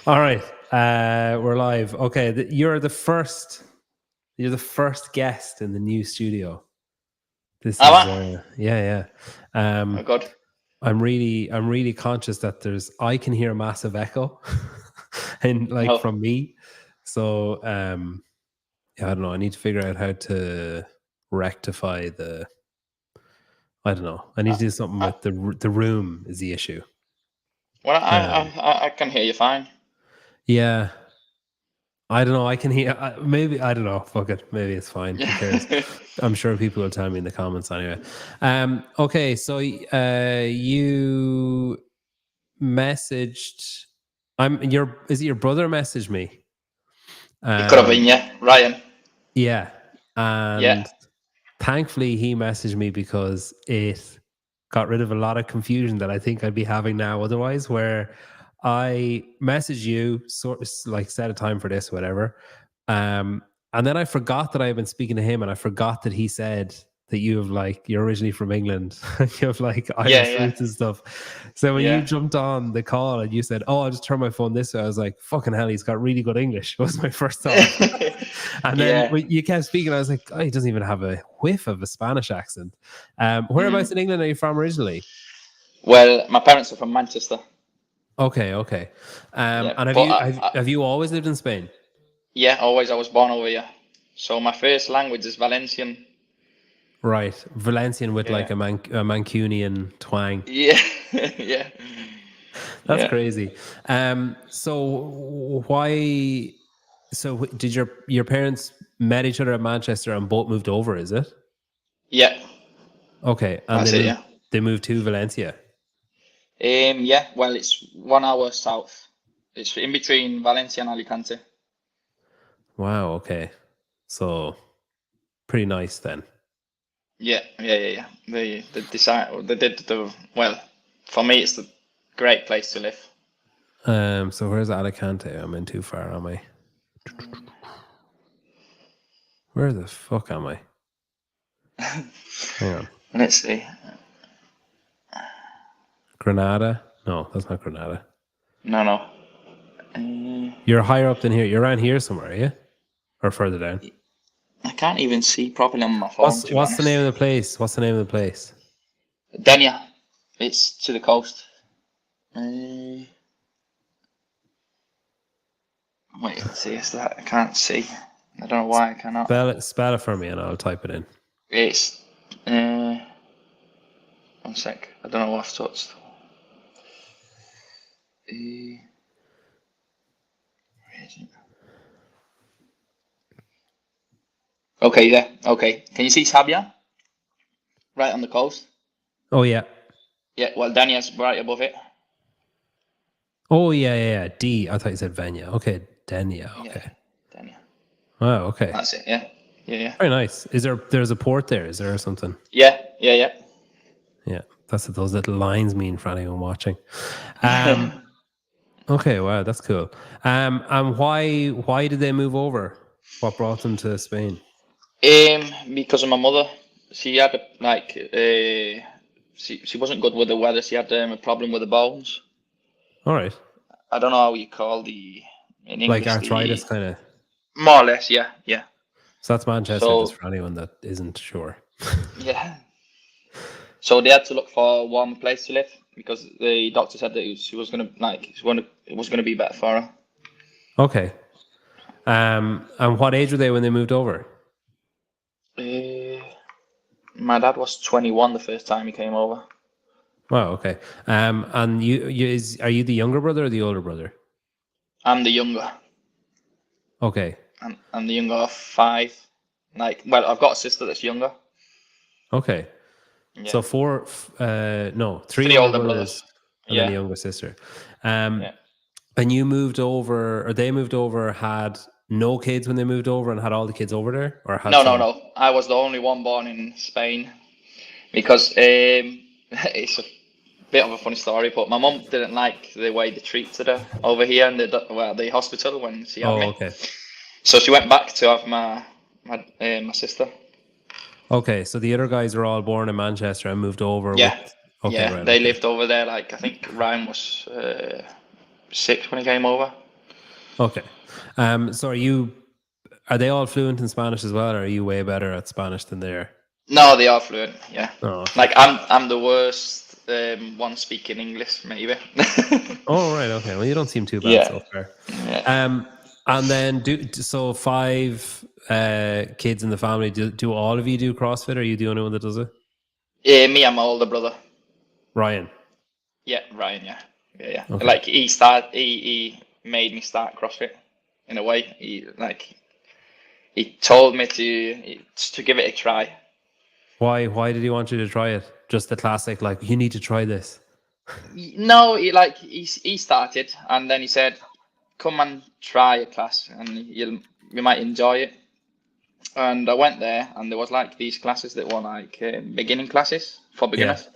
All right, we're live. Okay, you're the first guest in the new studio. This is yeah. Oh God. I'm really conscious that I can hear a massive echo, and Oh. from me. So yeah, I don't know. I need to figure out how to rectify the. I don't know. I need to do something with the room is the issue. Well, I can hear you fine. Yeah. I don't know. I can hear. Maybe I don't know. Fuck it. Maybe it's fine. Who cares? I'm sure people will tell me in the comments anyway. Okay. So you messaged. Is it your brother messaged me? It could have been, yeah, Ryan. Yeah. Yeah. And thankfully he messaged me because it got rid of a lot of confusion that I think I'd be having now otherwise, where I messaged you, sort of like set a time for this, whatever. And then I forgot that I had been speaking to him, and I forgot that he said that you're originally from England. You have like Irish roots and stuff. So when you jumped on the call and you said, "Oh, I'll just turn my phone this way," I was like, "Fucking hell, he's got really good English." Was my first thought. And then when you kept speaking, I was like, "Oh, he doesn't even have a whiff of a Spanish accent." Whereabouts in England are you from originally? Well, my parents are from Manchester. Okay. And have you always lived in Spain? Yeah, always. I was born over here. So my first language is Valencian. Right, Valencian with like a Mancunian twang. Yeah, yeah. That's crazy. So why? So did your parents met each other at Manchester and both moved over? Is it? Yeah. Okay, and they moved to Valencia. Yeah. Well, it's 1 hour south. It's in between Valencia and Alicante. Wow. Okay. So pretty nice then. Yeah. They decided they did the well. For me, it's a great place to live. So where's Alicante? I'm in too far, am I? Where the fuck am I? Hang on. Let's see. Granada? No, that's not Granada. No. You're higher up than here. You're around here somewhere, are you? Or further down? I can't even see properly on my phone. What's the name of the place? What's the name of the place? Denia. It's to the coast. Wait, let's see. Is that I can't see. I don't know why I cannot. Spell it for me, and I'll type it in. It's 1 sec. I don't know what I've touched. Okay, yeah. Okay. Can you see Sabia? Right on the coast. Oh yeah. Yeah. Well, Denia's right above it. Oh yeah. D. I thought you said Venya. Okay, Denia. Okay. Yeah, Denia. Oh, okay. That's it. Yeah. Very nice. There's a port there? Is there something? Yeah. Yeah. That's what those little lines mean for anyone watching. Okay. Wow, that's cool. And why did they move over? What brought them to Spain? Because of my mother. She had she wasn't good with the weather. She had a problem with the bones. All right. I don't know how you call in English. Like arthritis, kind of. More or less, yeah. So that's Manchester, just for anyone that isn't sure. Yeah. So they had to look for a warm place to live because the doctor said that it was gonna be better for her. Okay. And what age were they when they moved over? My dad was 21 the first time he came over. Wow. Okay. And are you the younger brother or the older brother? I'm the younger. Okay. I'm the younger of 5. I've got a sister that's younger. Okay. Yeah. So 3 older brothers and then a younger sister. And you moved over, or they moved over, had no kids when they moved over, and had all the kids over there, or had No. I was the only one born in Spain because it's a bit of a funny story, but my mum didn't like the way they treated her over here in the hospital when she had me. Okay. So she went back to have my sister. Okay, so the other guys were all born in Manchester and moved over. Yeah. They lived over there. I think Ryan was 6 when he came over. Okay. So are they all fluent in Spanish as well, or are you way better at Spanish than they are? No, they are fluent. Yeah. Oh, okay. Like I'm the worst one speaking English, maybe. Oh, right. Okay. Well, you don't seem too bad Yeah. so far. Yeah. And then so 5 kids in the family. Do all of you do CrossFit, or are you the only one that does it? Me and my older brother. Ryan. Yeah, Ryan. Yeah. Yeah. Okay. Like he made me start CrossFit in a way. He told me to give it a try. Why did he want you to try it? Just the classic, like, you need to try this. No, he started and then he said, "Come and try a class, and you might enjoy it." And I went there, and there was like these classes that were like beginning classes for Yeah. beginners,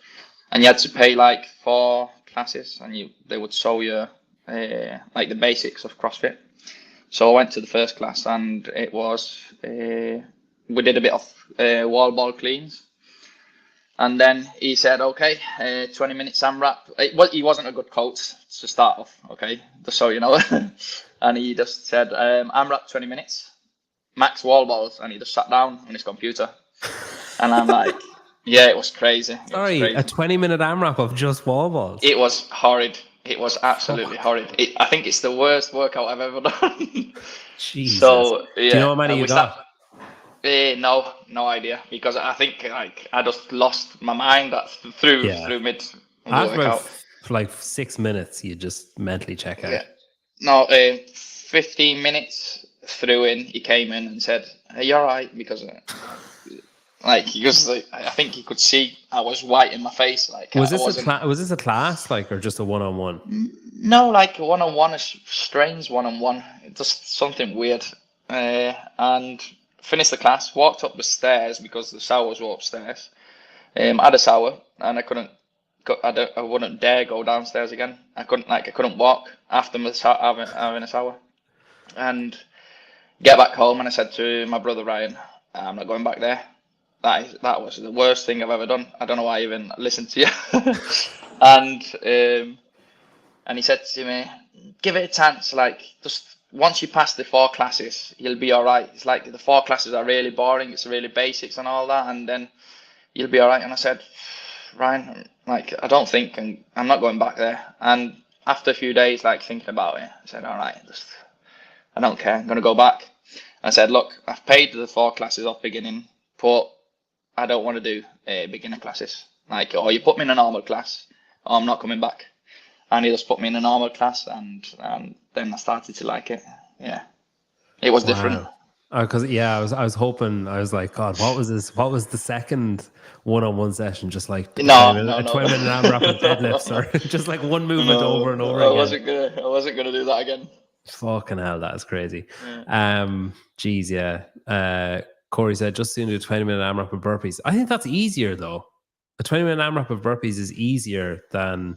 and you had to pay like 4 classes, and they would show you like the basics of CrossFit. So I went to the first class, and it was we did a bit of wall ball cleans. And then he said, "Okay, 20 minutes AMRAP." He wasn't a good coach to start off, okay, just so you know. And he just said, "AMRAP 20 minutes, max wall balls," and he just sat down on his computer. And I'm like, yeah, it was crazy. It was Sorry, a crazy. 20-minute AMRAP of just wall balls. It was horrid. It was absolutely Fuck. horrid. I think it's the worst workout I've ever done. Jesus. So Do you know yeah, how many you we sat. got? No idea, because I think like I just lost my mind through Yeah. mid After about workout. for like 6 minutes, you just mentally check out. Yeah. No, 15 minutes through he came in and said, "Are you all right?" Because I think he could see I was white in my face. Like Was I this wasn't. was this a class, like, or just a one-on-one? No, like one-on-one is strange. One-on-one, just something weird. And finished the class, walked up the stairs because the showers were upstairs. Had a shower, and I couldn't. I wouldn't dare go downstairs again. I couldn't walk after having a shower, and get back home. And I said to my brother Ryan, "I'm not going back there. That was the worst thing I've ever done. I don't know why I even listened to you." and and he said to me, "Give it a chance. Like, just once you pass the 4 classes, you'll be all right. It's like the 4 classes are really boring. It's really basics and all that, and then you'll be all right." And I said, "Ryan, like, I don't think, and I'm not going back there." And after a few days, like thinking about it, I said, "All right, I don't care. I'm gonna go back." I said, "Look, I've paid the 4 classes off beginning, but I don't want to do beginner classes. Like, or you put me in a normal class, or I'm not coming back." And he just put me in a normal class, and then I started to like it. Yeah, it was different. Wow. Because I was hoping, I was like, God, what was this? What was the second one-on-one session? Just like a No, 20-minute AMRAP with deadlifts, or just like one movement over and over I again. wasn't gonna do that again. Fucking hell, that is crazy. Yeah. Geez, yeah. Corey said, just doing a 20-minute AMRAP of burpees. I think that's easier though. A 20-minute AMRAP of burpees is easier than,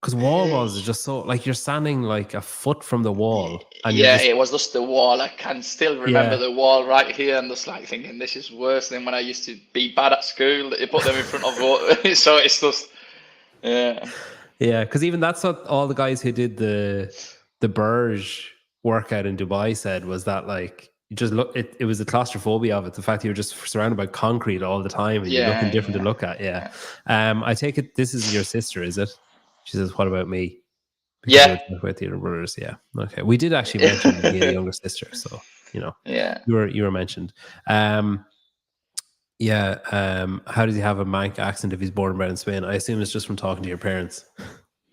because wall balls is just so, like, you're standing like a foot from the wall, and you're Yeah, just, it was just the wall. I can still remember yeah, the wall right here, and just like thinking this is worse than when I used to be bad at school. You put them in front of so it's just yeah. yeah. Because even that's what all the guys who did the Burge workout in Dubai said, was that, like, you just look, it was the claustrophobia of it, the fact that you're just surrounded by concrete all the time and you're looking different to look at. Yeah. I take it this is your sister, is it? She says, "What about me?" Because you were Yeah. talking about the other brothers. Yeah. Okay. We did actually mention being a younger sister, so Yeah. you were mentioned. Yeah. How does he have a Manc accent if he's born and bred in Spain? I assume it's just from talking to your parents.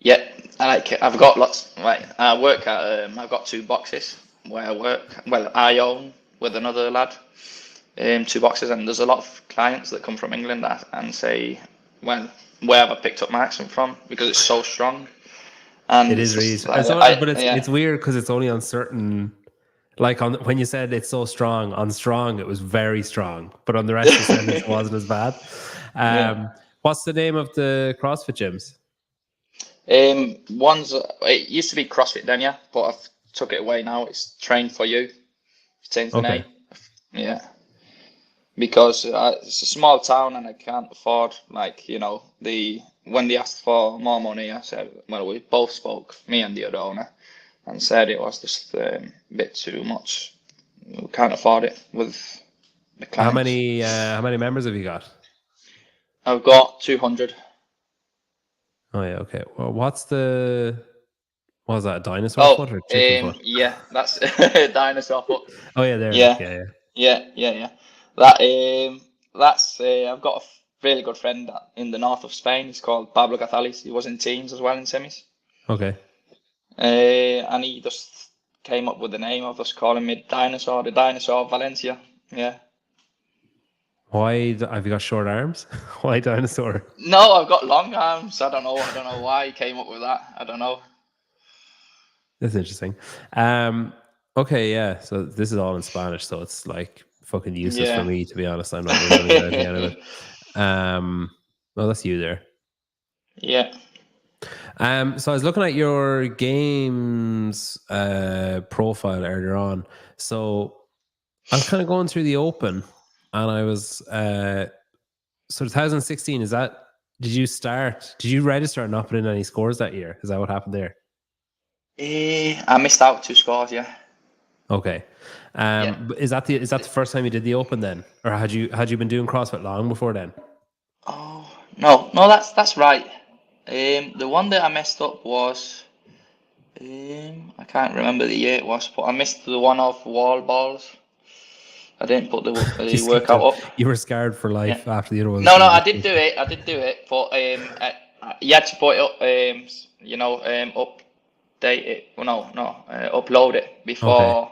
Yeah, I've got lots. Right, I work at. I've got 2 boxes where I work. Well, I own with another lad. 2 boxes, and there's a lot of clients that come from England and say, "Well, where have I picked up my accent from?" Because it's so strong. And It it's is really, just like, but yeah, it's weird because it's only on certain, like, on when you said it's so strong, on strong it was very strong, but on the rest of the sentence it wasn't as bad. yeah. What's the name of the CrossFit gyms? It used to be CrossFit Denia, but I've took it away now. It's Train for You. Changed the Okay. name. Yeah. Because it's a small town and I can't afford, like, the when they asked for more money, I said, well, we both spoke, me and the other owner, and said it was just a bit too much. We can't afford it with the How clients. many members have you got? I've got 200. Oh yeah, okay. Well, what was that, a dinosaur foot or chicken foot? Yeah, that's dinosaur foot. Oh yeah, there it is. Yeah, Yeah. yeah. That's I've got a really good friend in the north of Spain. He's called Pablo Cazalis. He was in teams as well in semis. Okay. And he just came up with the name of just calling me Dinosaur, the Dinosaur of Valencia. Yeah. Why have you got short arms? Why dinosaur? No, I've got long arms. I don't know. I don't know why he came up with that. I don't know. That's interesting. Okay, yeah. So this is all in Spanish, so it's like fucking useless for Yeah. me, to be honest. I'm not really going to get anything out of it. Well, that's you there. Yeah. So I was looking at your games profile earlier on. So I was kind of going through the open, and I was so 2016. Did you register and not put in any scores that year? Is that what happened there? I missed out 2 scores. Yeah. Okay. Yeah. Is that the first time you did the open then, or had you been doing CrossFit long before then? Oh no, that's right. The one that I messed up was I can't remember the year it was, but I missed the one off wall balls. I didn't put You the skipped workout it. up. You were scared for Yeah. life after the other ones. No, So no, you I just did do it. I did do it, but you had to put it up. Update it. Well, no, upload it okay.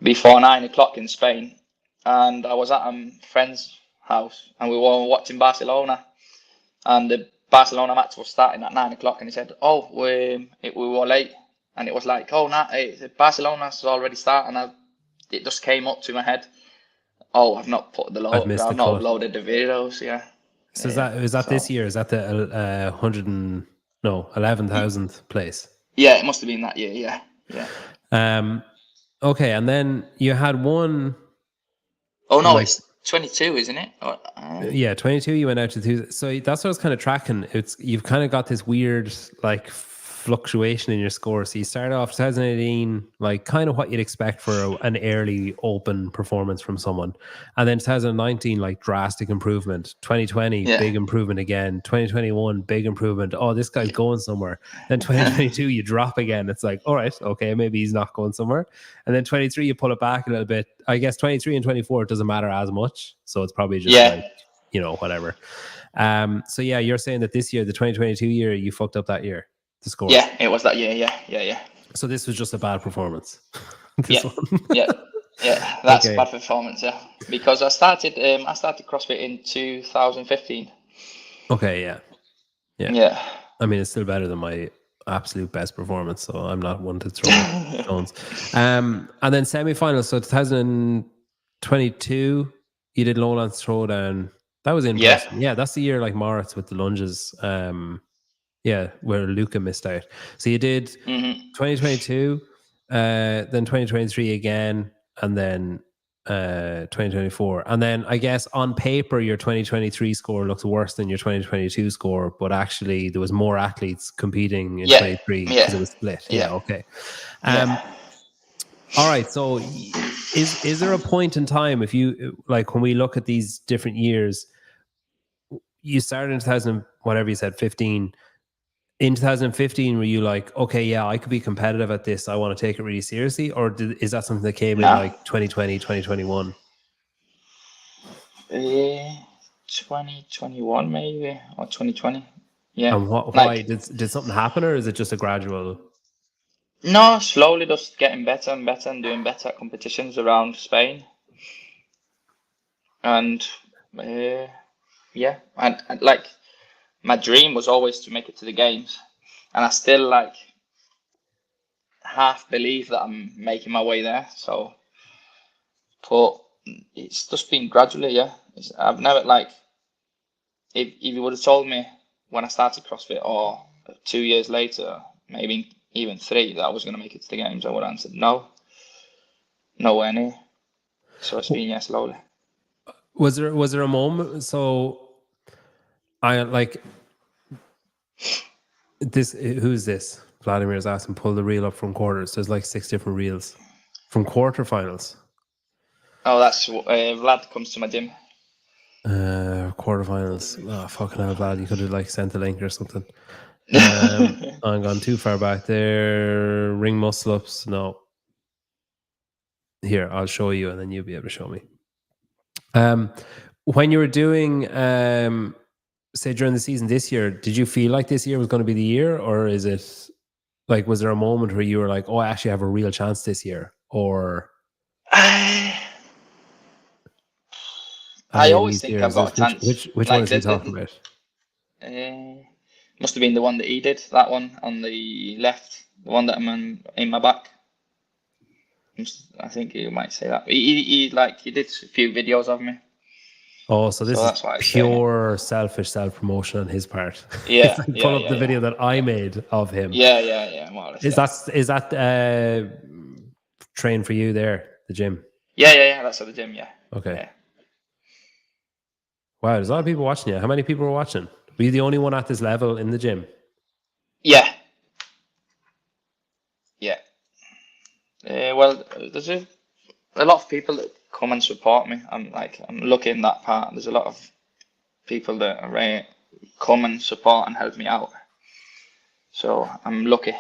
before 9 o'clock in Spain, and I was at a friend's house, and we were watching Barcelona, and the Barcelona match was starting at 9 o'clock, and he said, "Oh, we were late," and it was like, "Oh, no, Barcelona's already started," and it just came up to my head. Oh, I've not put I've missed the I've not cut. uploaded the videos. Yeah, So yeah. is that So this year? Is that the 11,000th place? yeah, it must have been that year. Yeah, yeah. Okay, and then you had one Oh no, like it's 22, isn't it? 22. You went out to two. So that's what I was kind of tracking. You've kind of got this weird like fluctuation in your score. So you started off 2018, like kind of what you'd expect for an early open performance from someone, and then 2019, like drastic improvement. 2020, Yeah. big improvement again. 2021, big improvement. Oh, this guy's going somewhere. Then 2022, you drop again. It's like, all right, okay, maybe he's not going somewhere. And then 23, you pull it back a little bit. I guess 23 and 24, it doesn't matter as much. So it's probably just Yeah. like, whatever. So yeah, you're saying that this year, the 2022 year, you fucked up that year, the scores. Yeah, it was that year. Yeah. So this was just a bad performance. Yeah. One. Yeah. That's Okay. bad performance. Yeah, because I started CrossFit in 2015. Okay, yeah. Yeah. I mean, it's still better than my absolute best performance, so I'm not one to throw stones. And then semi-finals. So 2022, you did Lowlands Throwdown. That was in Yeah. person. Yeah, that's the year like Moritz with the lunges. Yeah, where Luca missed out. So you did 2022, then 2023 again, and then 2024. And then I guess on paper, your 2023 score looks worse than your 2022 score, but actually there was more athletes competing in 23 because it was split. Yeah, okay. All right. So is there a point in time, if you like, when we look at these different years, you started in 2000, whatever you said, 15. In 2015, were you like, okay, yeah, I could be competitive at this, I want to take it really seriously? Or is that something that came in No. like 2020, 2021? 2021 maybe, or 2020. Yeah. And why Like, did something happen, or is it just a gradual? no, slowly just getting better and better and doing better at competitions around Spain. And yeah, and like my dream was always to make it to the games, and I still like half believe that I'm making my way there. So, but it's just been gradually. Yeah, I've never like if you would have told me when I started CrossFit or 2 years later, maybe even 3, that I was going to make it to the games, I would have answered no, nowhere near. So it's been slowly. Was there a moment? So I like Who's this? Vladimir's asking, pull the reel up from quarters. There's like 6 different reels from quarterfinals. Oh, that's Vlad comes to my gym. Quarterfinals. Oh, fucking hell, Vlad. You could have like sent a link or something. I'm gone too far back there. Ring muscle ups. No. Here, I'll show you and then you'll be able to show me. When you were doing, say during the season this year, did you feel like this year was going to be the year, or is it like, was there a moment where you were like, oh, I actually have a real chance this year? Or I always think I've got a chance. Which one is he talking about? Must have been the one that he did. That one on the left, the one that I'm in my back. I think you might say that. He did a few videos of me. Oh, so this is pure selfish self-promotion on his part. Yeah. Pull up the video that I made of him. Yeah. More or less, is that train for you there, the gym? Yeah. That's at the gym. Yeah. Okay. Yeah. Wow, there's a lot of people watching you. How many people were watching? Were you the only one at this level in the gym? Yeah. Well, there's a lot of people that come and support me. I'm lucky in that part. There's a lot of people that come and support and help me out. So I'm lucky.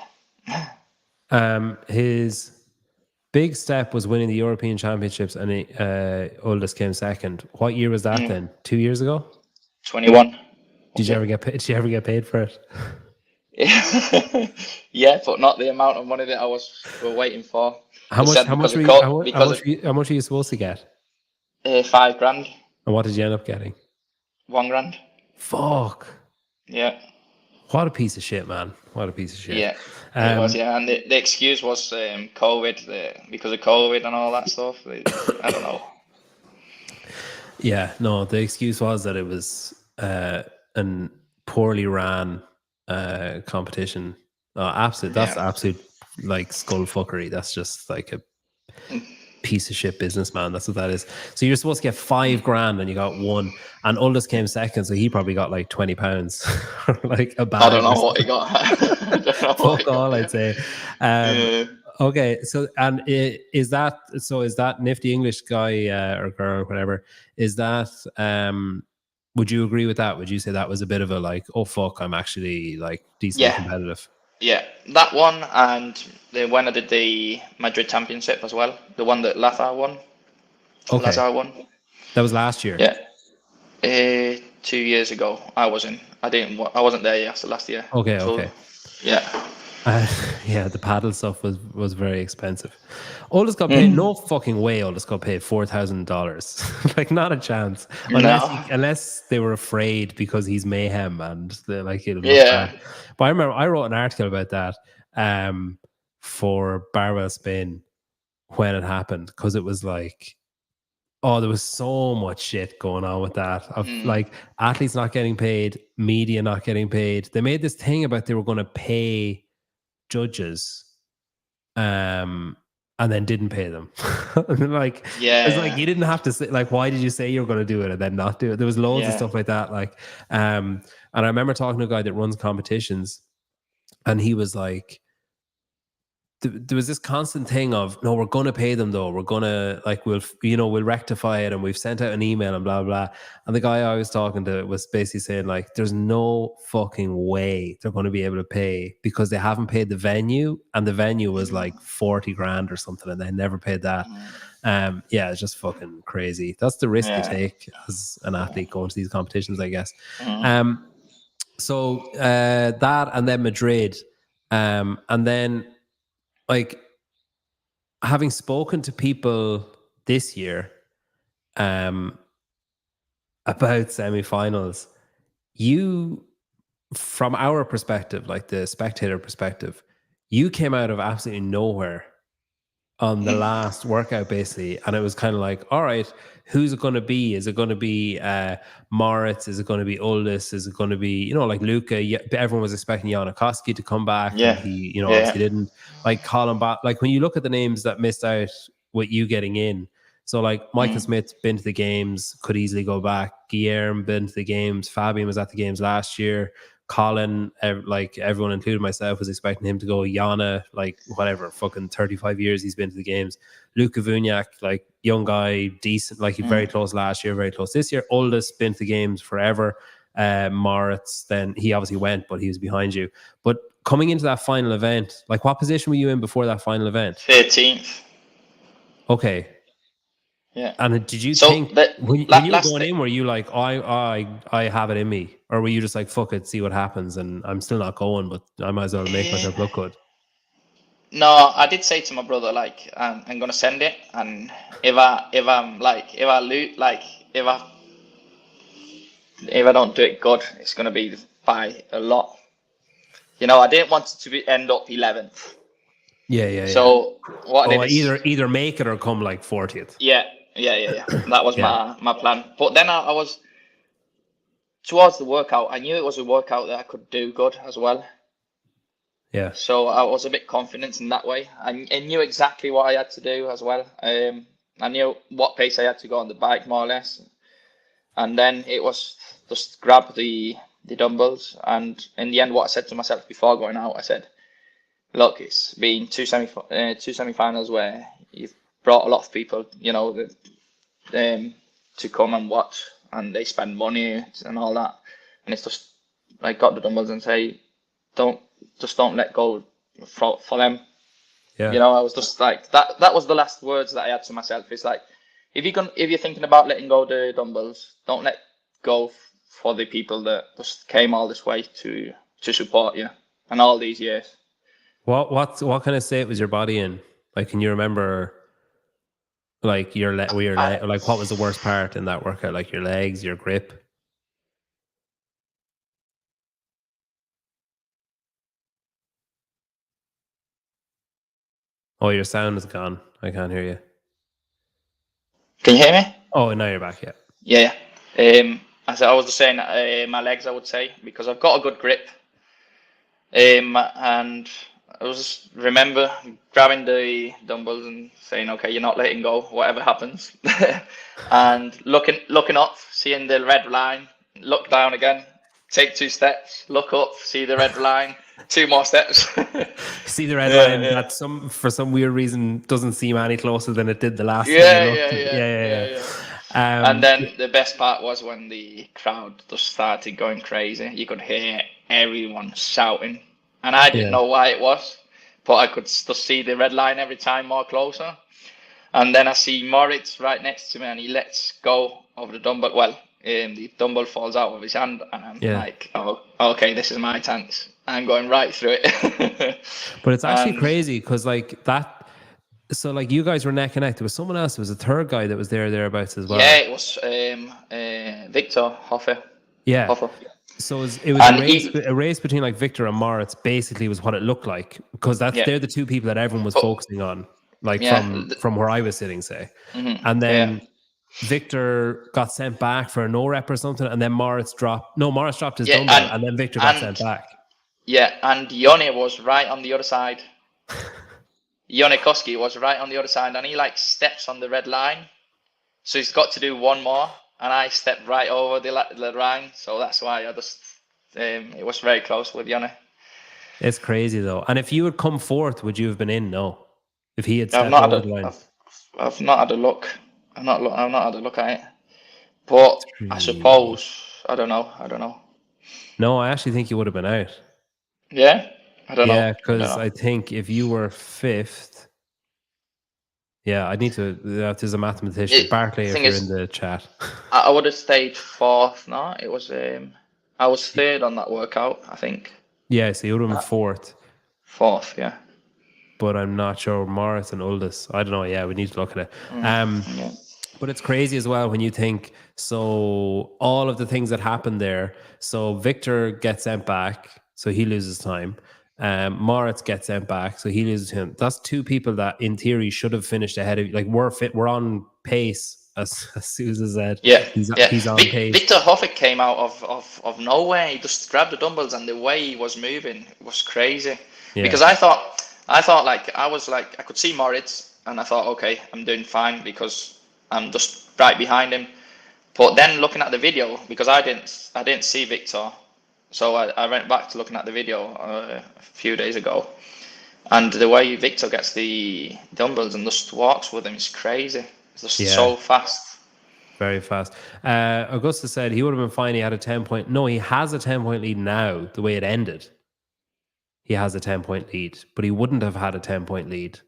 His big step was winning the European Championships, and Uldis came second. What year was that then? 2 years ago? 21. Did you ever get paid? Did you ever get paid for it? Yeah, but not the amount of money that I was waiting for. How much were you supposed to get? $5,000. And what did you end up getting? $1,000. Fuck. Yeah. What a piece of shit, man. What a piece of shit. Yeah. It was, yeah. And the excuse was COVID, because of COVID and all that stuff. I don't know. Yeah, no, the excuse was that it was an poorly ran competition. That's absolute like skullfuckery. That's just like a piece of shit businessman. That's what that is. So you're supposed to get $5,000 and you got one, and Uldis came second, so he probably got like £20 like a bag. I don't know what he got. Fuck all, I'd say. Okay, so and is that nifty English guy or girl or whatever, is that would you agree with that? Would you say that was a bit of a like, oh fuck, I'm actually like decently competitive? Yeah, that one, and when I did the Madrid Championship as well, the one that Lazar won. Okay. Lazar won. That was last year. Yeah. 2 years ago, I wasn't there yet. Last year. Okay. So, okay. Yeah. Yeah, the paddle stuff was very expensive. Uldis got paid. No fucking way. Uldis got paid $4,000. Like, not a chance. Unless they were afraid because he's mayhem and they're like, it'll look bad. But I remember I wrote an article about that for Barbell Spin when it happened, because it was like, oh, there was so much shit going on with that, of like athletes not getting paid, media not getting paid. They made this thing about they were going to pay judges, and then didn't pay them. Like, it's like, you didn't have to say, like, why did you say you were going to do it and then not do it? There was loads of stuff like that. Like, and I remember talking to a guy that runs competitions, and he was like, there was this constant thing of, no, we're going to pay them though. We're going to, like, we'll rectify it, and we've sent out an email and blah, blah. And the guy I was talking to was basically saying, like, there's no fucking way they're going to be able to pay, because they haven't paid the venue, and the venue was like $40,000 or something, and they never paid that. Yeah, it's just fucking crazy. That's the risk you take as an athlete going to these competitions, I guess. So that, and then Madrid, and then, like, having spoken to people this year about semifinals, you, from our perspective, like the spectator perspective, you came out of absolutely nowhere on the last workout, basically, and it was kind of like, all right, who's it going to be? Is it going to be Moritz? Is it going to be Uldis? Is it going to be, like Luca? Everyone was expecting Janikowski to come back, and he, obviously didn't. Like Calum, like when you look at the names that missed out with you getting in, so like Michael Smith been to the games, could easily go back. Guillermo been to the games. Fabian was at the games last year. Colin, like everyone, including myself, was expecting him to go. Yana, like whatever, fucking 35 years he's been to the games. Luka Vuniak, like young guy, decent, like very close last year, very close this year. Oldest, been to the games forever. Moritz, then he obviously went, but he was behind you. But coming into that final event, like what position were you in before that final event? 13th. Okay. Yeah. And did you So think that when you were last going in, were you like, I have it in me, or were you just like, fuck it, see what happens, and I'm still not going, but I might as well make myself look good? No, I did say to my brother, like, I'm gonna send it, and if I lose, like, if I don't do it good, it's gonna be by a lot. You know, I didn't want it to end up 11th. Yeah. So what I Oh, did is, either make it or come like 40th. yeah. That was Yeah. my plan. But then I was towards the workout. I knew it was a workout that I could do good as well. Yeah. So I was a bit confident in that way. I knew exactly what I had to do as well. I knew what pace I had to go on the bike, more or less. And then it was just grab the dumbbells. And in the end, what I said to myself before going out, I said, look, it's been two semi-finals where you've brought a lot of people, you know, to come and watch, and they spend money and all that. And it's just like got the dumbbells and say, don't let go for them. Yeah. You know, I was just like that. That was the last words that I had to myself. It's like, if you're thinking about letting go of the dumbbells, don't let go for the people that just came all this way to support you and all these years. What kind of state was your body in? Like, can you remember, like like what was the worst part in that workout? Like your legs, your grip? Oh, your sound is gone. I can't hear you. Can you hear me? Oh, now you're back. Yeah. Yeah. As I was just saying, my legs, I would say, because I've got a good grip. And I was just remember grabbing the dumbbells and saying, okay, you're not letting go, whatever happens. And looking up, seeing the red line, look down again, take 2 steps, look up, see the red line, 2 more steps. See the red line that for some weird reason doesn't seem any closer than it did the last time Yeah, you looked. yeah. Yeah. And then the best part was when the crowd just started going crazy. You could hear everyone shouting, and I didn't know why it was, but I could just see the red line every time more closer. And then I see Moritz right next to me, and he lets go of the dumbbell. Well, the dumbbell falls out of his hand, and I'm like, oh, okay, this is my chance. I'm going right through it. But it's actually crazy because like that. So like you guys were neck and neck. There was someone else. There was a third guy that was thereabouts as well. Yeah, it was Victor Hoffer. Yeah. Hoffer. So it was a race between like Victor and Moritz. Basically, was what it looked like, because they're the two people that everyone was focusing on, like from where I was sitting, say. And then Victor got sent back for a no rep or something, and then Moritz dropped his dumbbell, and then Victor got sent back. Yeah, and Yoni was right on the other side. Yoni Koski was right on the other side, and he like steps on the red line, so he's got to do one more, and I stepped right over the line, so that's why I just it was very close with Yoni. It's crazy though. And if you had come fourth, would you have been in? No, if he had stepped over the line. I've not had a look. I've not had a look at it, but I suppose I don't know. No, I actually think you would have been out. Yeah. I don't know. Yeah, because I think if you were fifth, I need to. There's a mathematician, Barclay, if you're in the chat. I would have stayed fourth. No, it was. I was third on that workout, I think. Yeah, so you would have been fourth. Fourth, yeah. But I'm not sure. Morris and Uldis. I don't know. Yeah, we need to look at it. But it's crazy as well when you think, so all of the things that happened there. So Victor gets sent back, so he loses time. Moritz gets sent back, so he loses him. That's 2 people that, in theory, should have finished ahead of you. Like we're on pace, as Susan said. Yeah, he's on pace. Victor Hoffick came out of nowhere. He just grabbed the dumbbells, and the way he was moving was crazy. Yeah. Because I thought I could see Moritz, and I thought, okay, I'm doing fine because I'm just right behind him. But then looking at the video, because I didn't see Victor, So I went back to looking at the video a few days ago, and the way Victor gets the dumbbells and just walks with them is crazy. It's just Yeah, so fast. very fast. Augustus said he would have been fine. He had a 10-point. No, he has a 10-point lead now. The way it ended, he has a 10-point lead, but he wouldn't have had a 10-point lead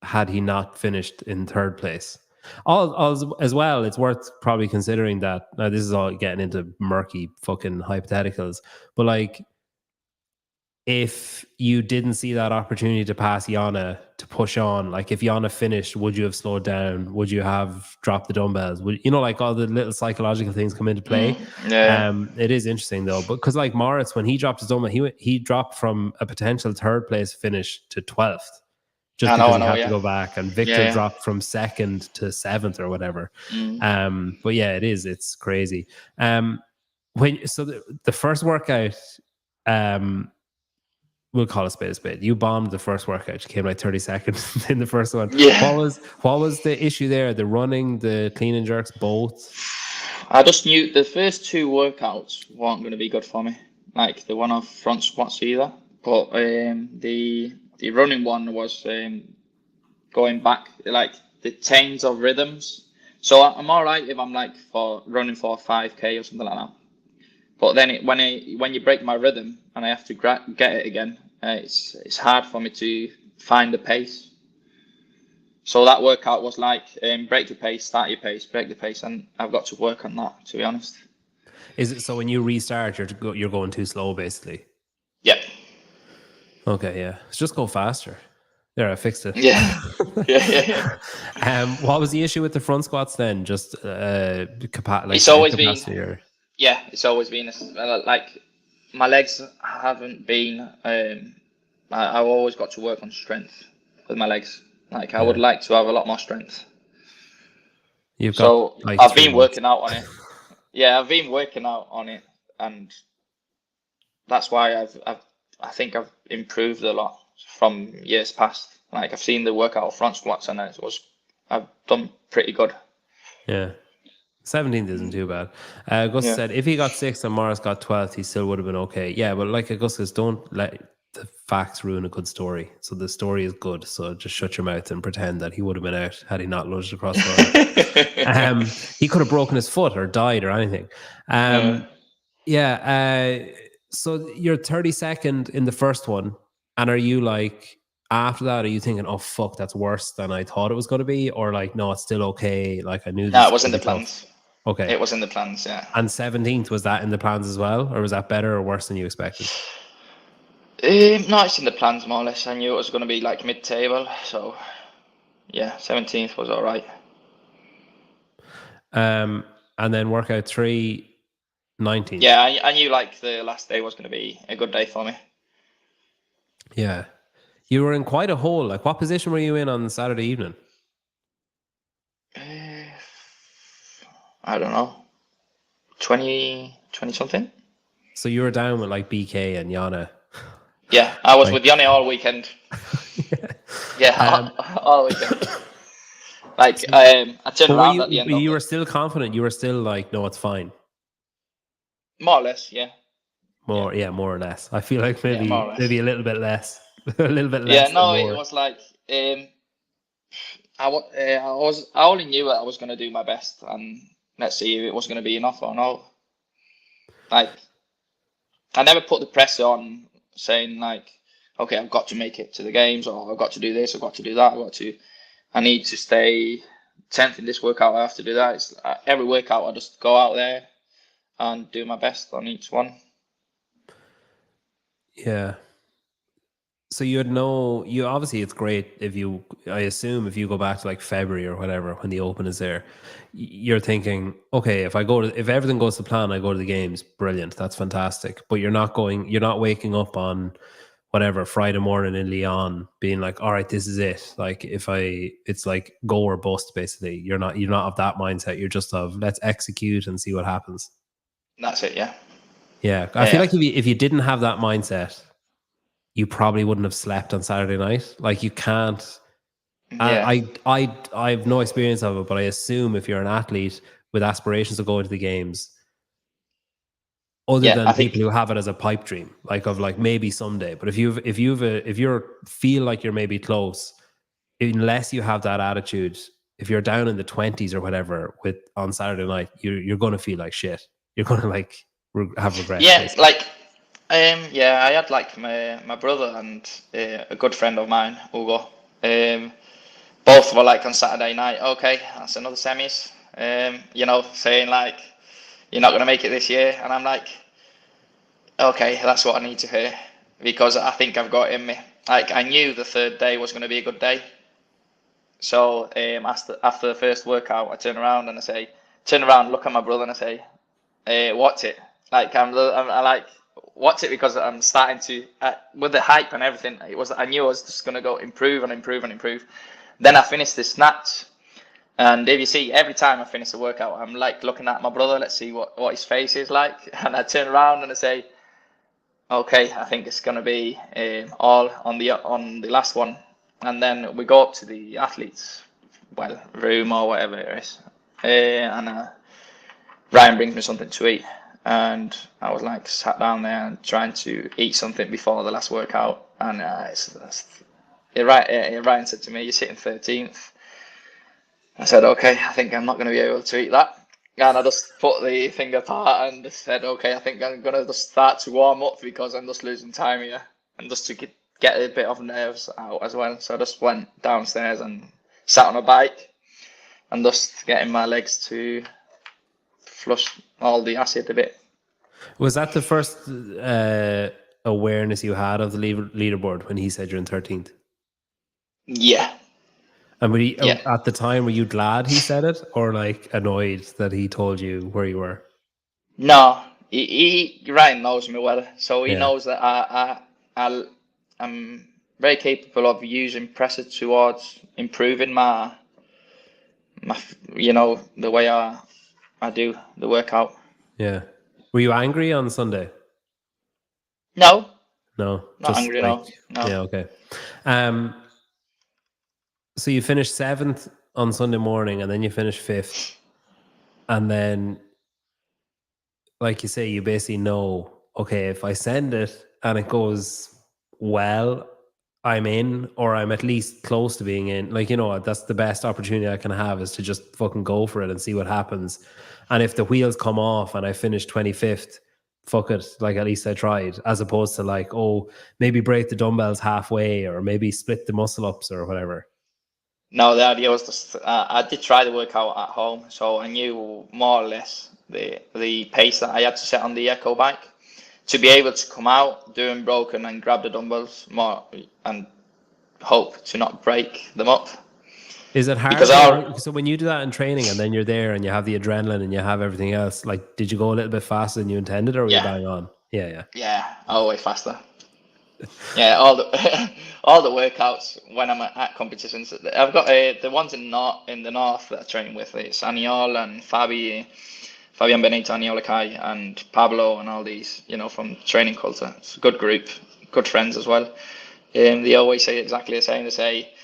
had he not finished in third place. As well, it's worth probably considering that. Now, this is all getting into murky fucking hypotheticals, but like, if you didn't see that opportunity to pass Yana to push on, like if Yana finished, would you have slowed down? Would you have dropped the dumbbells? Would you know, like all the little psychological things come into play? Yeah, It is interesting though, but because like Moritz, when he dropped his dumbbell, he dropped from a potential third place finish to 12th. Just because I he know, had to yeah. go back, and Victor dropped from 2nd to 7th or whatever. But yeah, it's crazy. The first workout, we'll call a spade. You bombed the first workout. You came like 32nd in the first one. Yeah. What was the issue there? The running, the clean and jerks, both? I just knew the first two workouts weren't going to be good for me. Like the one of front squats either. But the running one was going back, like the change of rhythms. So I'm all right if I'm like for running for 5K or something like that. But then when you break my rhythm and I have to get it again, it's hard for me to find the pace. So that workout was like break your pace, start your pace, break the pace, and I've got to work on that, to be honest. Is it so when you restart, you're going too slow, basically? Yep. Okay, yeah. Just go faster. There, I fixed it. Yeah. Yeah. What was the issue with the front squats then? Just It's always been. capacity, or Yeah, it's always been like my legs haven't been. I've always got to work on strength with my legs. Like I would like to have a lot more strength. You've got So like I've 3 been months. working out on it. Yeah, I've been working out on it, and that's why I think I've improved a lot from years past. Like I've seen the workout of front squats, and I've done pretty good. Yeah. 17th isn't too bad. Augustus said if he got 6th and Morris got 12th, he still would have been okay. Yeah, but like Augustus, don't let the facts ruin a good story. So the story is good. So just shut your mouth and pretend that he would have been out had he not lunged across the line. He could have broken his foot or died or anything. So you're 32nd in the first one. And are you like, after that, are you thinking, oh, fuck, that's worse than I thought it was going to be? Or like, no, it's still okay. Like I knew this No, it was was going in to the be tough. plans. Okay. It was in the plans, yeah. And 17th, was that in the plans as well? Or was that better or worse than you expected? No, it's in the plans more or less. I knew it was going to be like mid-table, so yeah, 17th was all right. And then workout 3, 19th. Yeah, I knew like the last day was going to be a good day for me. Yeah. You were in quite a hole. Like, what position were you in on Saturday evening? I don't know, 20 something. So you were down with like BK and Yana. Yeah, I was Like- with Yanni all weekend. Yeah, all weekend. Like, I turned around at the end of you it. were still confident. You were still like, no, it's fine. More or less, yeah. More or less. I feel like maybe more or less. maybe a little bit less. A little bit less. Yeah, than no, more. it was like I only knew that I was going to do my best, and let's see if it was going to be enough or not. Like, I never put the pressure on saying like, okay, I've got to make it to the games, or I've got to do this, I've got to do that, I need to stay 10th in this workout. I have to do that. It's, every workout, I just go out there and do my best on each one. Yeah. So you obviously it's great I assume if you go back to like February or whatever, when the Open is there, you're thinking, okay, if everything goes to plan, I go to the games, brilliant. That's fantastic. But you're not waking up on whatever Friday morning in Lyon being like, all right, this is it. Like it's like go or bust, basically. You're not of that mindset. You're just of let's execute and see what happens. That's it. Yeah. Yeah. I feel like if you didn't have that mindset, you probably wouldn't have slept on Saturday night. Like you can't. Yeah. I have no experience of it, but I assume if you're an athlete with aspirations of going to the games, other Yeah, I than think people who have it as a pipe dream, like of like maybe someday. But if you feel like you're maybe close, unless you have that attitude, if you're down in the 20s or whatever with on Saturday night, you're going to feel like shit. You're going to like have regrets, yeah, basically. like yeah, I had like my brother and a good friend of mine, Hugo. Both were like on Saturday night. Okay, that's another semis. You know, saying like you're not gonna make it this year, and I'm like, okay, that's what I need to hear because I think I've got it in me. Like I knew the third day was gonna be a good day. So after the first workout, I turn around, look at my brother, and I say, watch it. Like I like watch it because I'm starting to with the hype and everything. I knew I was just gonna go improve and improve and improve. Then I finished the snatch, and if you see, every time I finish the workout, I'm like looking at my brother. Let's see what his face is like, and I turn around and I say, okay, I think it's gonna be all on the last one, and then we go up to the athletes, well, room or whatever it is, and Ryan brings me something to eat, and I was like sat down there and trying to eat something before the last workout, and Ryan said to me, "You're sitting 13th." I said, "Okay, I think I'm not going to be able to eat that." And I just put the thing apart and just said, "Okay, I think I'm going to just start to warm up because I'm just losing time here, and just to get a bit of nerves out as well." So I just went downstairs and sat on a bike and just getting my legs to flush all the acid a bit. Was that the first awareness you had of the leaderboard when he said you're in 13th? Yeah, And yeah. at the time, were you glad he said it, or like annoyed that he told you where you were? No, Ryan knows me well, so he Yeah. knows that I'm very capable of using pressure towards improving the way I do the workout. Yeah. Were you angry on Sunday? No, No, not just angry. like, No, no. yeah, okay. Um, so you finished 7th on Sunday morning, and then you finished 5th, and then, like you say, you basically know, okay, if I send it and it goes well, I'm in, or I'm at least close to being in. Like, that's the best opportunity I can have, is to just fucking go for it and see what happens. And if the wheels come off and I finish 25th, fuck it. Like, at least I tried, as opposed to like, oh, maybe break the dumbbells halfway, or maybe split the muscle ups or whatever. No, the idea was just I did try the workout at home, so I knew more or less the pace that I had to set on the Echo bike to be able to come out doing broken and grab the dumbbells more and hope to not break them up. Is it hard Because though? our So when you do that in training and then you're there and you have the adrenaline and you have everything else, like, did you go a little bit faster than you intended, or were you yeah, bang on? Yeah, yeah. yeah, always faster. Yeah, all the all the workouts when I'm at competitions. I've got the ones in the north that I train with. It's Aniol and Fabian Benito, Aniol Kai, and Pablo, and all these. From training culture. It's a good group, good friends as well. They always say exactly the same. They say,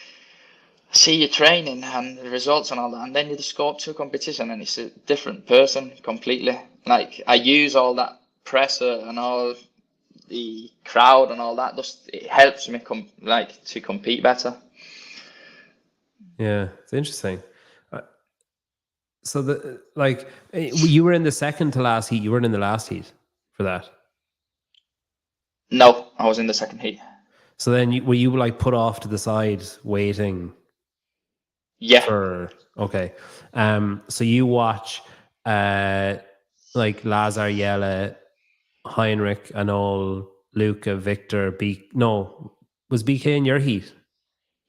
"See your training and the results and all that, and then you just go up to a competition and it's a different person completely." Like I use all that pressure and all the crowd and all that. Just it helps me to compete better. Yeah, it's interesting. Uh, So you were in the second to last heat. You weren't in the last heat for that. No, I was in the second heat. So then were you like put off to the side waiting Yeah, for, okay. So you watch uh like Lazar, Yella, Heinrich, and all, Luca, Victor, was BK in your heat?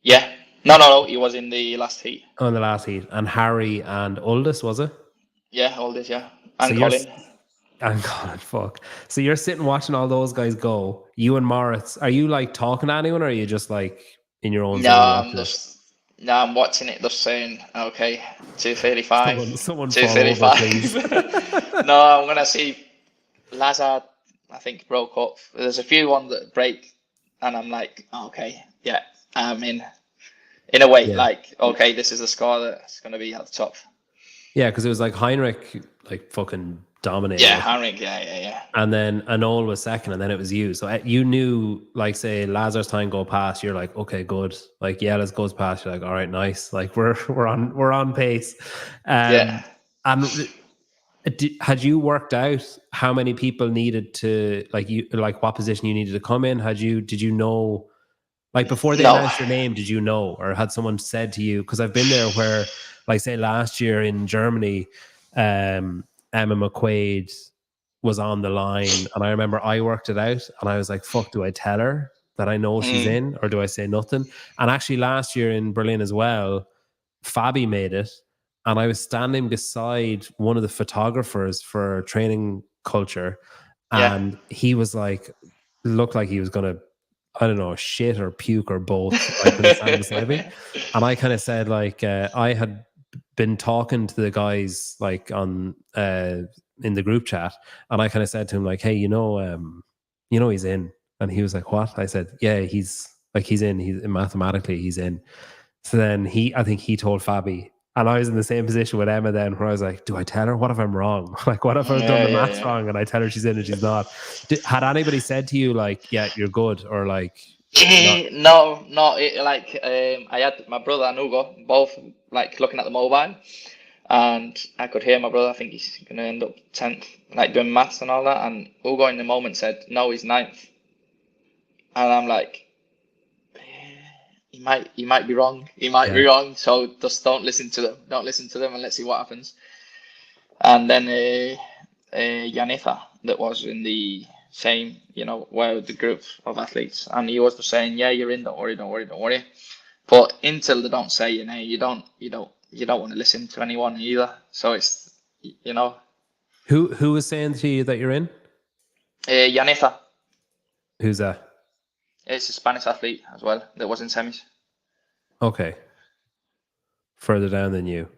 yeah. No. He was in the last heat. On the last heat, and Harry and Uldis, was it? Yeah, all this. Yeah, So and Colin. and God, fuck. So you're sitting watching all those guys go. You and Moritz, are you like talking to anyone, or are you just like in your own No, zone I'm watching it? just no, I'm watching it. Just saying, okay, 235, Someone fall over, 235. please. No, I'm gonna see Lazard. I think broke up. There's a few ones that break, and I'm like, okay, yeah, I'm in. In a way, Yeah. like, okay, this is the score that's gonna be at the top. Yeah, because it was like Heinrich like fucking dominating Yeah, it. Henrik. Yeah. And then Anol was second, and then it was you. So you knew, like, say Lazar's time go past, you're like, okay, good. Like, yeah, let's goes past. You're like, all right, nice. Like we're on pace. Yeah. And had you worked out how many people needed to, like what position you needed to come in? Did you know, like, before they No. announced your name, did you know, or had someone said to you? Because I've been there where, like, say last year in Germany, Emma McQuaid was on the line, and I remember I worked it out, and I was like, "Fuck, do I tell her that I know she's Mm. in, or do I say nothing?" And actually, last year in Berlin as well, Fabi made it, and I was standing beside one of the photographers for Training Culture, Yeah. and he was like, looked like he was gonna, I don't know, shit or puke or both, like, when he standing beside me. And I kind of said, like, I had been talking to the guys, like, on in the group chat, and I kind of said to him, like, hey, he's in. And he was like, what? I said, yeah, he's in. He's mathematically he's in. So then I think he told Fabi, and I was in the same position with Emma then, where I was like, do I tell her? What if I'm wrong? Like, what if I've done the maths Yeah. wrong and I tell her she's in and she's not? Had anybody said to you, like, yeah, you're good, or like, not? No. I had my brother and Hugo both like looking at the mobile, and I could hear my brother. I think he's gonna end up 10th, like doing maths and all that. And Hugo in the moment said, "No, he's ninth." And I'm like, he might be wrong. He might be Yeah. wrong. So just don't listen to them. Don't listen to them, and let's see what happens. And then Yanitha, that was in the same, where the group of athletes, and he was just saying, "Yeah, you're in. Don't worry, don't worry, don't worry." But until they don't say, you don't want to listen to anyone either. So it's, Who was saying to you that you're in? Yanitha Who's that? is a Spanish athlete as well that was in semis. Okay. Further down than you.